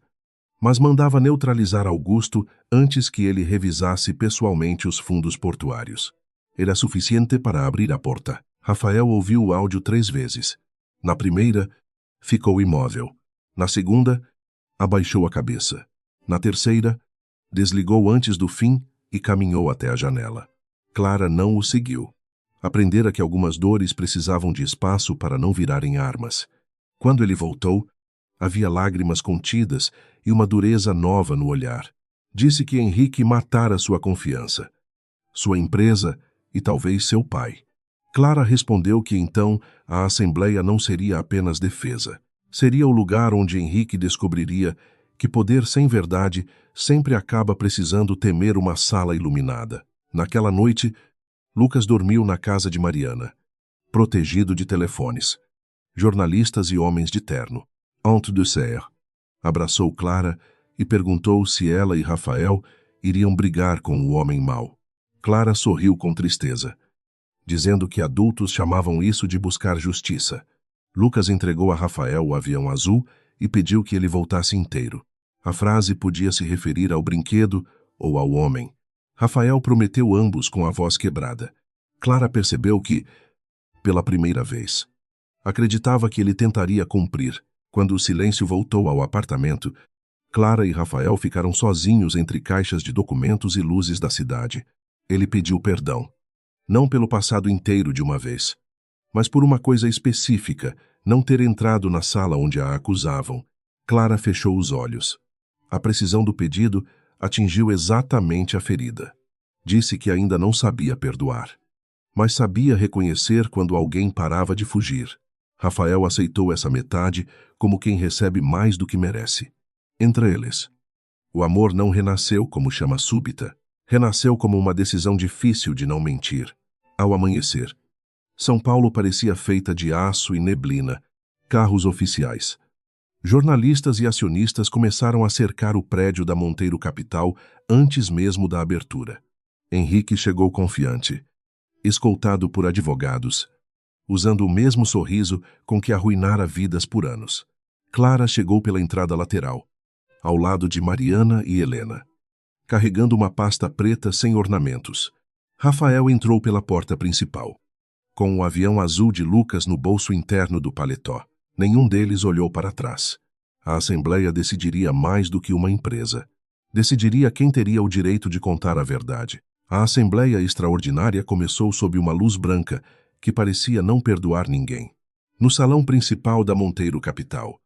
mas mandava neutralizar Augusto antes que ele revisasse pessoalmente os fundos portuários. Era suficiente para abrir a porta. Rafael ouviu o áudio 3 vezes. Na primeira, ficou imóvel. Na segunda, abaixou a cabeça. Na terceira, desligou antes do fim e caminhou até a janela. Clara não o seguiu. Aprendera que algumas dores precisavam de espaço para não virarem armas. Quando ele voltou, havia lágrimas contidas e uma dureza nova no olhar. Disse que Henrique matara sua confiança, sua empresa e talvez seu pai. Clara respondeu que então a Assembleia não seria apenas defesa. Seria o lugar onde Henrique descobriria que poder sem verdade sempre acaba precisando temer uma sala iluminada. Naquela noite, Lucas dormiu na casa de Mariana, protegido de telefones, jornalistas e homens de terno. Entre deux serres, abraçou Clara e perguntou se ela e Rafael iriam brigar com o homem mau. Clara sorriu com tristeza, dizendo que adultos chamavam isso de buscar justiça. Lucas entregou a Rafael o avião azul e pediu que ele voltasse inteiro. A frase podia se referir ao brinquedo ou ao homem. Rafael prometeu ambos com a voz quebrada. Clara percebeu que, pela primeira vez, acreditava que ele tentaria cumprir. Quando o silêncio voltou ao apartamento, Clara e Rafael ficaram sozinhos entre caixas de documentos e luzes da cidade. Ele pediu perdão, não pelo passado inteiro de uma vez, mas por uma coisa específica, não ter entrado na sala onde a acusavam. Clara fechou os olhos. A precisão do pedido atingiu exatamente a ferida. Disse que ainda não sabia perdoar, mas sabia reconhecer quando alguém parava de fugir. Rafael aceitou essa metade como quem recebe mais do que merece. Entre eles, o amor não renasceu como chama súbita, renasceu como uma decisão difícil de não mentir. Ao amanhecer, São Paulo parecia feita de aço e neblina, carros oficiais. Jornalistas e acionistas começaram a cercar o prédio da Monteiro Capital antes mesmo da abertura. Henrique chegou confiante, escoltado por advogados, usando o mesmo sorriso com que arruinara vidas por anos. Clara chegou pela entrada lateral, ao lado de Mariana e Helena, carregando uma pasta preta sem ornamentos. Rafael entrou pela porta principal, com o avião azul de Lucas no bolso interno do paletó. Nenhum deles olhou para trás. A Assembleia decidiria mais do que uma empresa. Decidiria quem teria o direito de contar a verdade. A Assembleia Extraordinária começou sob uma luz branca que parecia não perdoar ninguém. No salão principal da Monteiro Capital,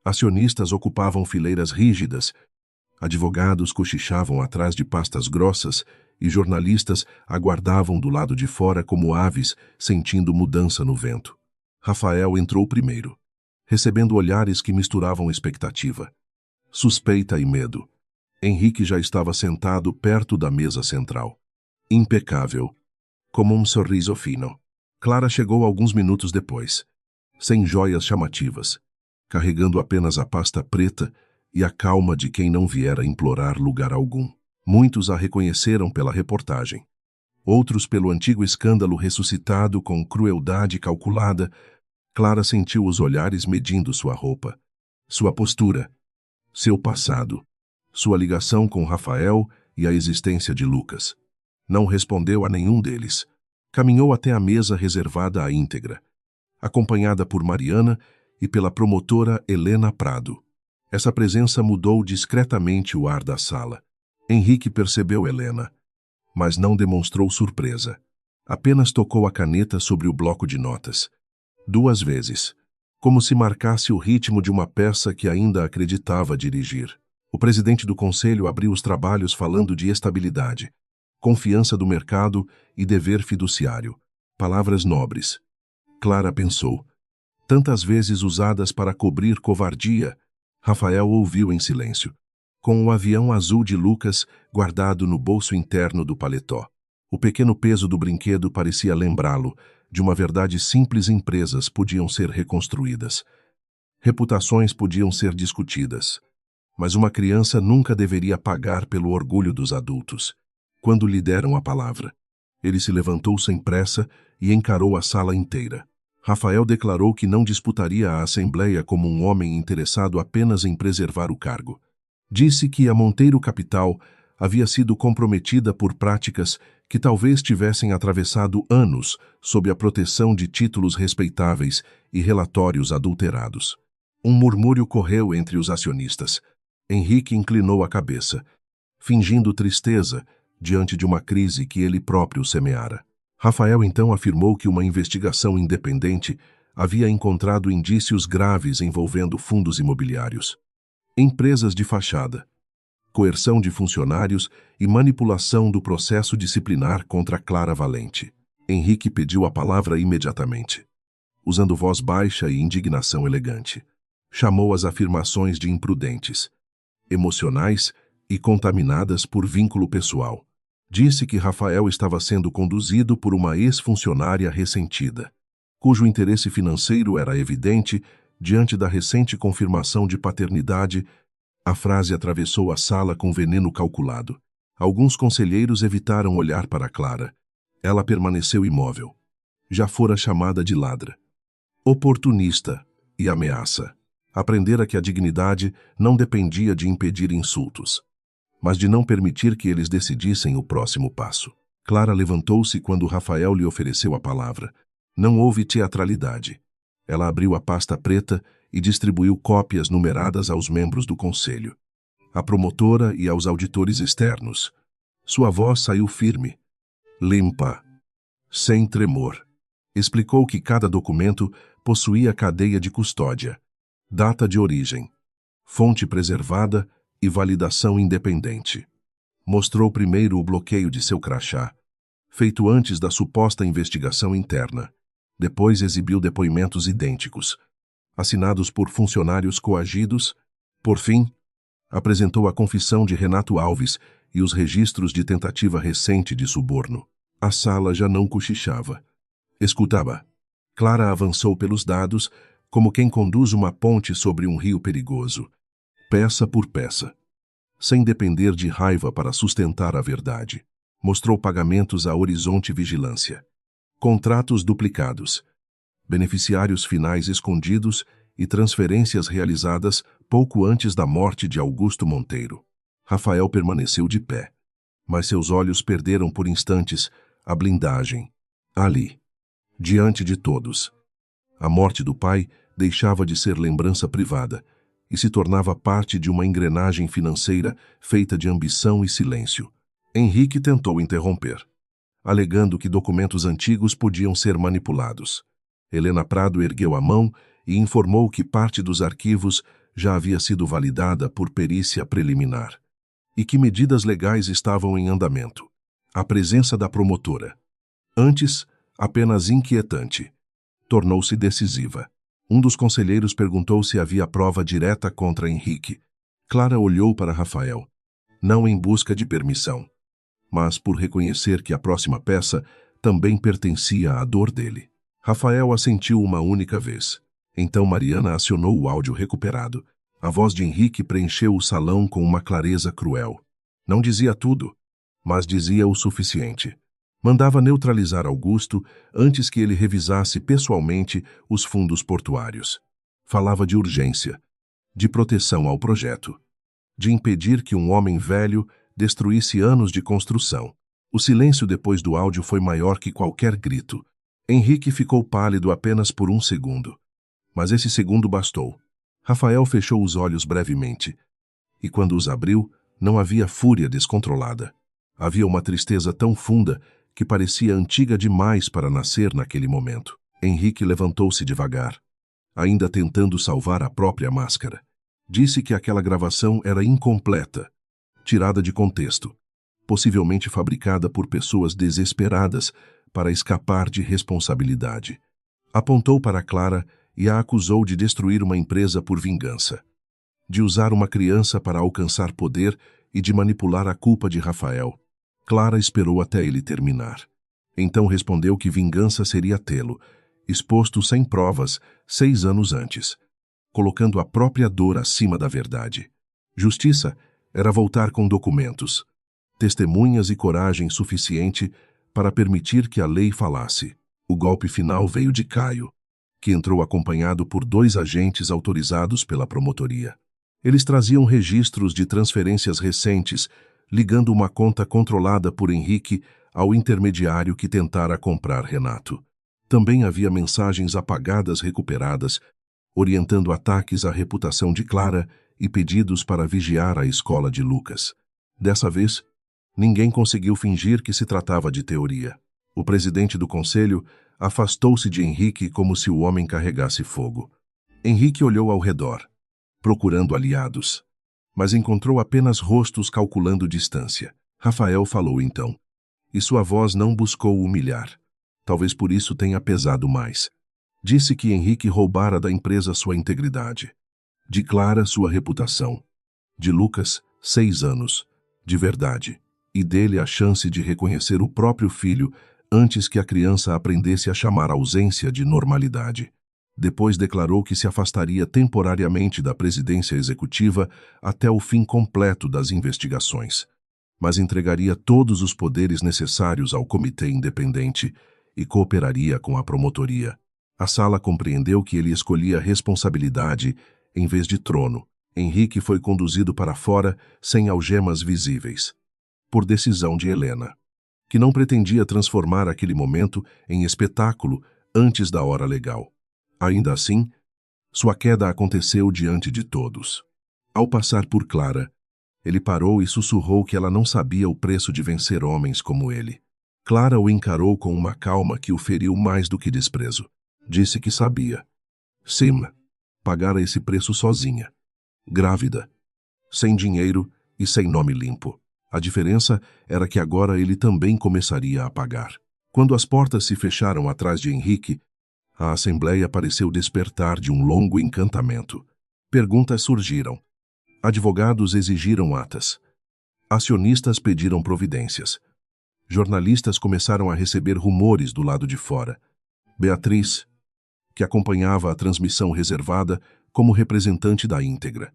acionistas ocupavam fileiras rígidas, advogados cochichavam atrás de pastas grossas e jornalistas aguardavam do lado de fora como aves sentindo mudança no vento. Rafael entrou primeiro, recebendo olhares que misturavam expectativa, suspeita e medo. Henrique já estava sentado perto da mesa central, impecável, como um sorriso fino. Clara chegou alguns minutos depois, sem joias chamativas, carregando apenas a pasta preta e a calma de quem não viera implorar lugar algum. Muitos a reconheceram pela reportagem, outros pelo antigo escândalo ressuscitado com crueldade calculada. Clara sentiu os olhares medindo sua roupa, sua postura, seu passado, sua ligação com Rafael e a existência de Lucas. Não respondeu a nenhum deles. Caminhou até a mesa reservada à íntegra, acompanhada por Mariana e pela promotora Helena Prado. Essa presença mudou discretamente o ar da sala. Henrique percebeu Helena, mas não demonstrou surpresa. Apenas tocou a caneta sobre o bloco de notas. 2 vezes, como se marcasse o ritmo de uma peça que ainda acreditava dirigir. O presidente do conselho abriu os trabalhos falando de estabilidade, confiança do mercado e dever fiduciário. Palavras nobres. Clara pensou, tantas vezes usadas para cobrir covardia. Rafael ouviu em silêncio, com o avião azul de Lucas guardado no bolso interno do paletó. O pequeno peso do brinquedo parecia lembrá-lo de uma verdade simples: empresas podiam ser reconstruídas, reputações podiam ser discutidas, mas uma criança nunca deveria pagar pelo orgulho dos adultos. Quando lhe deram a palavra, ele se levantou sem pressa e encarou a sala inteira. Rafael declarou que não disputaria a Assembleia como um homem interessado apenas em preservar o cargo. Disse que a Monteiro Capital havia sido comprometida por práticas que talvez tivessem atravessado anos sob a proteção de títulos respeitáveis e relatórios adulterados. Um murmúrio correu entre os acionistas. Henrique inclinou a cabeça, fingindo tristeza diante de uma crise que ele próprio semeara. Rafael então afirmou que uma investigação independente havia encontrado indícios graves envolvendo fundos imobiliários, empresas de fachada, coerção de funcionários e manipulação do processo disciplinar contra Clara Valente. Henrique pediu a palavra imediatamente, usando voz baixa e indignação elegante. Chamou as afirmações de imprudentes, emocionais e contaminadas por vínculo pessoal. Disse que Rafael estava sendo conduzido por uma ex-funcionária ressentida, cujo interesse financeiro era evidente diante da recente confirmação de paternidade. A frase atravessou a sala com veneno calculado. Alguns conselheiros evitaram olhar para Clara. Ela permaneceu imóvel. Já fora chamada de ladra, oportunista e ameaça. Aprendera que a dignidade não dependia de impedir insultos, mas de não permitir que eles decidissem o próximo passo. Clara levantou-se quando Rafael lhe ofereceu a palavra. Não houve teatralidade. Ela abriu a pasta preta e distribuiu cópias numeradas aos membros do conselho, à promotora e aos auditores externos. Sua voz saiu firme, limpa, sem tremor. Explicou que cada documento possuía cadeia de custódia, data de origem, fonte preservada e validação independente. Mostrou primeiro o bloqueio de seu crachá, feito antes da suposta investigação interna. Depois exibiu depoimentos idênticos, assinados por funcionários coagidos. Por fim, apresentou a confissão de Renato Alves e os registros de tentativa recente de suborno. A sala já não cochichava. Escutava. Clara avançou pelos dados, como quem conduz uma ponte sobre um rio perigoso, peça por peça, sem depender de raiva para sustentar a verdade. Mostrou pagamentos a Horizonte Vigilância, contratos duplicados, beneficiários finais escondidos e transferências realizadas pouco antes da morte de Augusto Monteiro. Rafael permaneceu de pé, mas seus olhos perderam por instantes a blindagem. Ali, diante de todos, a morte do pai deixava de ser lembrança privada e se tornava parte de uma engrenagem financeira feita de ambição e silêncio. Henrique tentou interromper, alegando que documentos antigos podiam ser manipulados. Helena Prado ergueu a mão e informou que parte dos arquivos já havia sido validada por perícia preliminar e que medidas legais estavam em andamento. A presença da promotora, antes apenas inquietante, tornou-se decisiva. Um dos conselheiros perguntou se havia prova direta contra Henrique. Clara olhou para Rafael, não em busca de permissão, mas por reconhecer que a próxima peça também pertencia à dor dele. Rafael assentiu uma única vez. Então Mariana acionou o áudio recuperado. A voz de Henrique preencheu o salão com uma clareza cruel. Não dizia tudo, mas dizia o suficiente. Mandava neutralizar Augusto antes que ele revisasse pessoalmente os fundos portuários. Falava de urgência, de proteção ao projeto, de impedir que um homem velho destruísse anos de construção. O silêncio depois do áudio foi maior que qualquer grito. Henrique ficou pálido apenas por um segundo, mas esse segundo bastou. Rafael fechou os olhos brevemente, e quando os abriu, não havia fúria descontrolada. Havia uma tristeza tão funda que parecia antiga demais para nascer naquele momento. Henrique levantou-se devagar, ainda tentando salvar a própria máscara. Disse que aquela gravação era incompleta, tirada de contexto, possivelmente fabricada por pessoas desesperadas para escapar de responsabilidade. Apontou para Clara e a acusou de destruir uma empresa por vingança, de usar uma criança para alcançar poder e de manipular a culpa de Rafael. Clara esperou até ele terminar. Então respondeu que vingança seria tê-lo, exposto sem provas 6 anos antes, colocando a própria dor acima da verdade. Justiça era voltar com documentos, testemunhas e coragem suficiente para permitir que a lei falasse. O golpe final veio de Caio, que entrou acompanhado por 2 agentes autorizados pela promotoria. Eles traziam registros de transferências recentes, ligando uma conta controlada por Henrique ao intermediário que tentara comprar Renato. Também havia mensagens apagadas recuperadas, orientando ataques à reputação de Clara e pedidos para vigiar a escola de Lucas. Dessa vez, ninguém conseguiu fingir que se tratava de teoria. O presidente do conselho afastou-se de Henrique como se o homem carregasse fogo. Henrique olhou ao redor, procurando aliados, mas encontrou apenas rostos calculando distância. Rafael falou então, e sua voz não buscou humilhar. Talvez por isso tenha pesado mais. Disse que Henrique roubara da empresa sua integridade, de Clara sua reputação, de Lucas 6 anos, de verdade, e dele a chance de reconhecer o próprio filho antes que a criança aprendesse a chamar a ausência de normalidade. Depois declarou que se afastaria temporariamente da presidência executiva até o fim completo das investigações, mas entregaria todos os poderes necessários ao comitê independente e cooperaria com a promotoria. A sala compreendeu que ele escolhia responsabilidade em vez de trono. Henrique foi conduzido para fora sem algemas visíveis, por decisão de Helena, que não pretendia transformar aquele momento em espetáculo antes da hora legal. Ainda assim, sua queda aconteceu diante de todos. Ao passar por Clara, ele parou e sussurrou que ela não sabia o preço de vencer homens como ele. Clara o encarou com uma calma que o feriu mais do que desprezo. Disse que sabia. Sim, pagara esse preço sozinha. Grávida, sem dinheiro e sem nome limpo. A diferença era que agora ele também começaria a pagar. Quando as portas se fecharam atrás de Henrique, a Assembleia pareceu despertar de um longo encantamento. Perguntas surgiram. Advogados exigiram atas. Acionistas pediram providências. Jornalistas começaram a receber rumores do lado de fora. Beatriz, que acompanhava a transmissão reservada como representante da íntegra,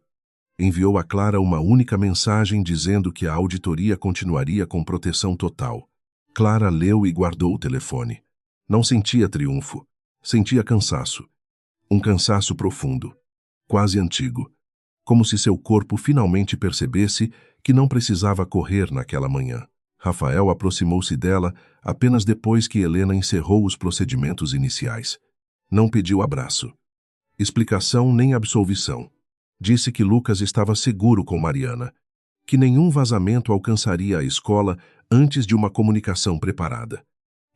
enviou a Clara uma única mensagem dizendo que a auditoria continuaria com proteção total. Clara leu e guardou o telefone. Não sentia triunfo, sentia cansaço. Um cansaço profundo, quase antigo, como se seu corpo finalmente percebesse que não precisava correr naquela manhã. Rafael aproximou-se dela apenas depois que Helena encerrou os procedimentos iniciais. Não pediu abraço, explicação nem absolvição. Disse que Lucas estava seguro com Mariana, que nenhum vazamento alcançaria a escola antes de uma comunicação preparada,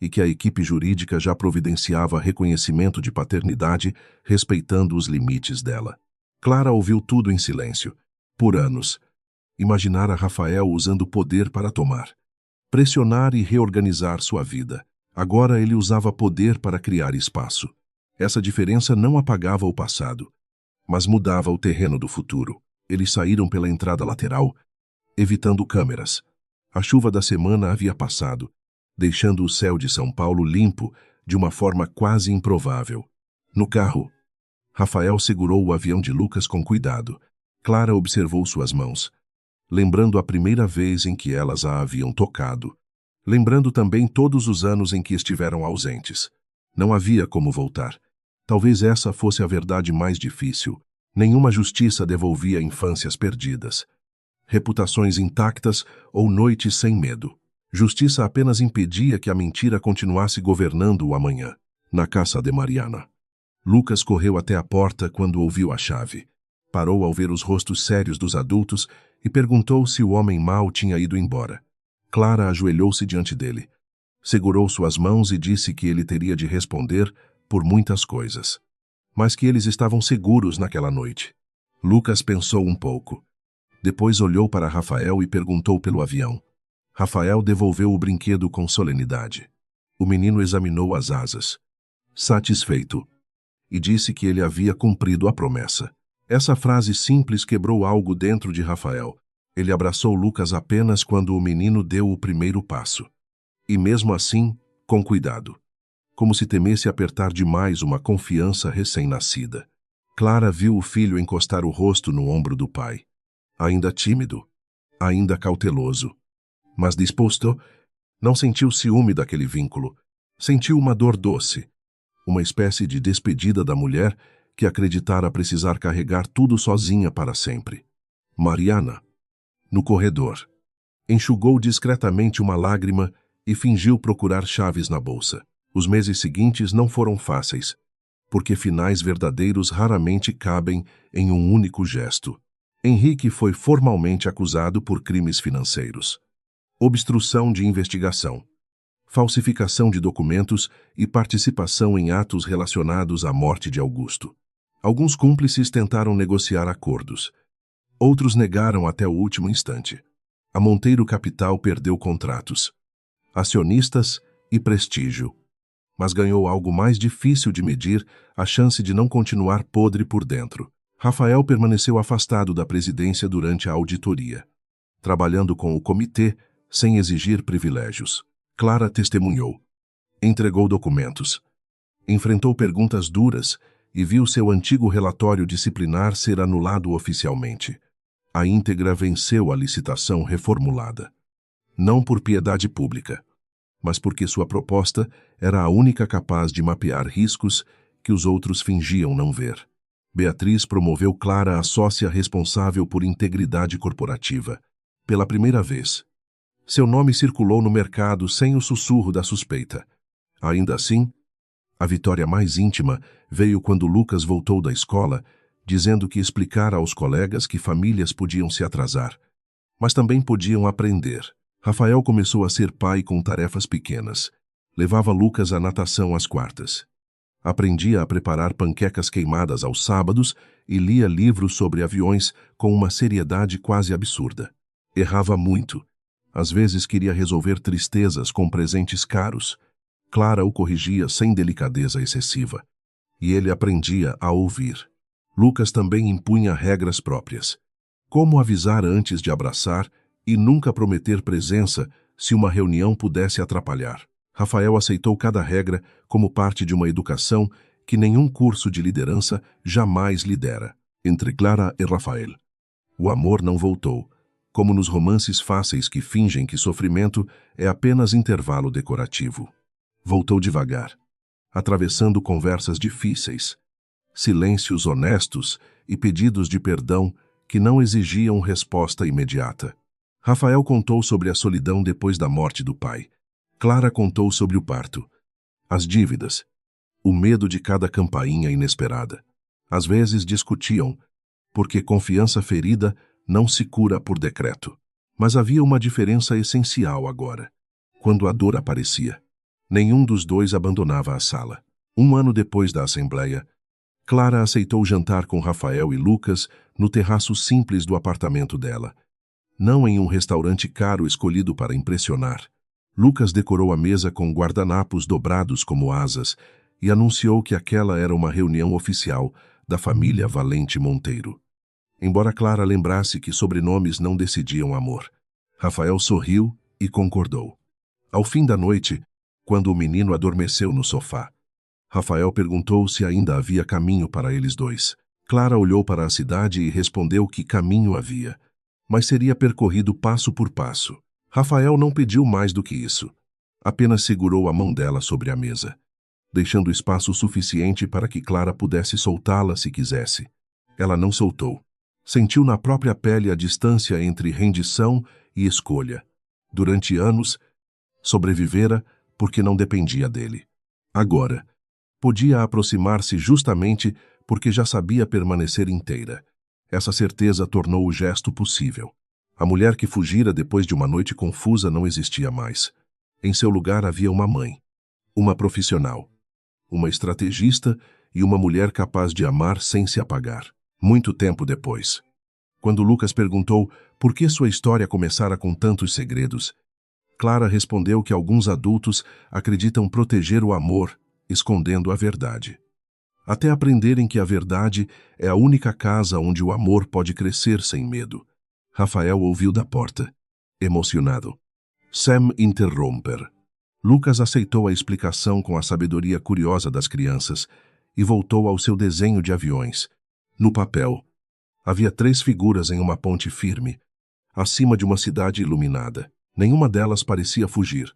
e que a equipe jurídica já providenciava reconhecimento de paternidade, respeitando os limites dela. Clara ouviu tudo em silêncio. Por anos, imaginara Rafael usando o poder para tomar, pressionar e reorganizar sua vida. Agora ele usava poder para criar espaço. Essa diferença não apagava o passado, mas mudava o terreno do futuro. Eles saíram pela entrada lateral, evitando câmeras. A chuva da semana havia passado, deixando o céu de São Paulo limpo de uma forma quase improvável. No carro, Rafael segurou o avião de Lucas com cuidado. Clara observou suas mãos, lembrando a primeira vez em que elas a haviam tocado, lembrando também todos os anos em que estiveram ausentes. Não havia como voltar. Talvez essa fosse a verdade mais difícil. Nenhuma justiça devolvia infâncias perdidas, reputações intactas ou noites sem medo. Justiça apenas impedia que a mentira continuasse governando o amanhã. Na casa de Mariana, Lucas correu até a porta quando ouviu a chave. Parou ao ver os rostos sérios dos adultos e perguntou se o homem mau tinha ido embora. Clara ajoelhou-se diante dele, segurou suas mãos e disse que ele teria de responder por muitas coisas, mas que eles estavam seguros naquela noite. Lucas pensou um pouco. Depois olhou para Rafael e perguntou pelo avião. Rafael devolveu o brinquedo com solenidade. O menino examinou as asas, satisfeito, e disse que ele havia cumprido a promessa. Essa frase simples quebrou algo dentro de Rafael. Ele abraçou Lucas apenas quando o menino deu o primeiro passo. E mesmo assim, com cuidado, como se temesse apertar demais uma confiança recém-nascida. Clara viu o filho encostar o rosto no ombro do pai. Ainda tímido, ainda cauteloso, mas disposto, não sentiu ciúme daquele vínculo. Sentiu uma dor doce, uma espécie de despedida da mulher que acreditara precisar carregar tudo sozinha para sempre. Mariana, no corredor, enxugou discretamente uma lágrima e fingiu procurar chaves na bolsa. Os meses seguintes não foram fáceis, porque finais verdadeiros raramente cabem em um único gesto. Henrique foi formalmente acusado por crimes financeiros, obstrução de investigação, falsificação de documentos e participação em atos relacionados à morte de Augusto. Alguns cúmplices tentaram negociar acordos. Outros negaram até o último instante. A Monteiro Capital perdeu contratos, acionistas e prestígio, mas ganhou algo mais difícil de medir: a chance de não continuar podre por dentro. Rafael permaneceu afastado da presidência durante a auditoria, trabalhando com o comitê sem exigir privilégios. Clara testemunhou, entregou documentos, enfrentou perguntas duras e viu seu antigo relatório disciplinar ser anulado oficialmente. A íntegra venceu a licitação reformulada, não por piedade pública, mas porque sua proposta era a única capaz de mapear riscos que os outros fingiam não ver. Beatriz promoveu Clara a sócia responsável por integridade corporativa. Pela primeira vez, seu nome circulou no mercado sem o sussurro da suspeita. Ainda assim, a vitória mais íntima veio quando Lucas voltou da escola, dizendo que explicara aos colegas que famílias podiam se atrasar, mas também podiam aprender. Rafael começou a ser pai com tarefas pequenas. Levava Lucas à natação às quartas. Aprendia a preparar panquecas queimadas aos sábados e lia livros sobre aviões com uma seriedade quase absurda. Errava muito. Às vezes queria resolver tristezas com presentes caros. Clara o corrigia sem delicadeza excessiva, e ele aprendia a ouvir. Lucas também impunha regras próprias. Como avisar antes de abraçar e nunca prometer presença se uma reunião pudesse atrapalhar. Rafael aceitou cada regra como parte de uma educação que nenhum curso de liderança jamais lhe dera. Entre Clara e Rafael, o amor não voltou, como nos romances fáceis que fingem que sofrimento é apenas intervalo decorativo. Voltou devagar, atravessando conversas difíceis, silêncios honestos e pedidos de perdão que não exigiam resposta imediata. Rafael contou sobre a solidão depois da morte do pai. Clara contou sobre o parto, as dívidas, o medo de cada campainha inesperada. Às vezes discutiam, porque confiança ferida não se cura por decreto. Mas havia uma diferença essencial agora. Quando a dor aparecia, nenhum dos dois abandonava a sala. 1 ano depois da assembleia, Clara aceitou jantar com Rafael e Lucas no terraço simples do apartamento dela, não em um restaurante caro escolhido para impressionar. Lucas decorou a mesa com guardanapos dobrados como asas e anunciou que aquela era uma reunião oficial da família Valente Monteiro. Embora Clara lembrasse que sobrenomes não decidiam amor, Rafael sorriu e concordou. Ao fim da noite, quando o menino adormeceu no sofá, Rafael perguntou se ainda havia caminho para eles dois. Clara olhou para a cidade e respondeu que caminho havia, mas seria percorrido passo por passo. Rafael não pediu mais do que isso. Apenas segurou a mão dela sobre a mesa, deixando espaço suficiente para que Clara pudesse soltá-la se quisesse. Ela não soltou. Sentiu na própria pele a distância entre rendição e escolha. Durante anos, sobrevivera porque não dependia dele. Agora, podia aproximar-se justamente porque já sabia permanecer inteira. Essa certeza tornou o gesto possível. A mulher que fugira depois de uma noite confusa não existia mais. Em seu lugar havia uma mãe, uma profissional, uma estrategista e uma mulher capaz de amar sem se apagar. Muito tempo depois, quando Lucas perguntou por que sua história começara com tantos segredos, Clara respondeu que alguns adultos acreditam proteger o amor, escondendo a verdade, até aprenderem que a verdade é a única casa onde o amor pode crescer sem medo. Rafael ouviu da porta, emocionado. Sam interromper. Lucas aceitou a explicação com a sabedoria curiosa das crianças e voltou ao seu desenho de aviões. No papel, havia 3 figuras em uma ponte firme, acima de uma cidade iluminada. Nenhuma delas parecia fugir.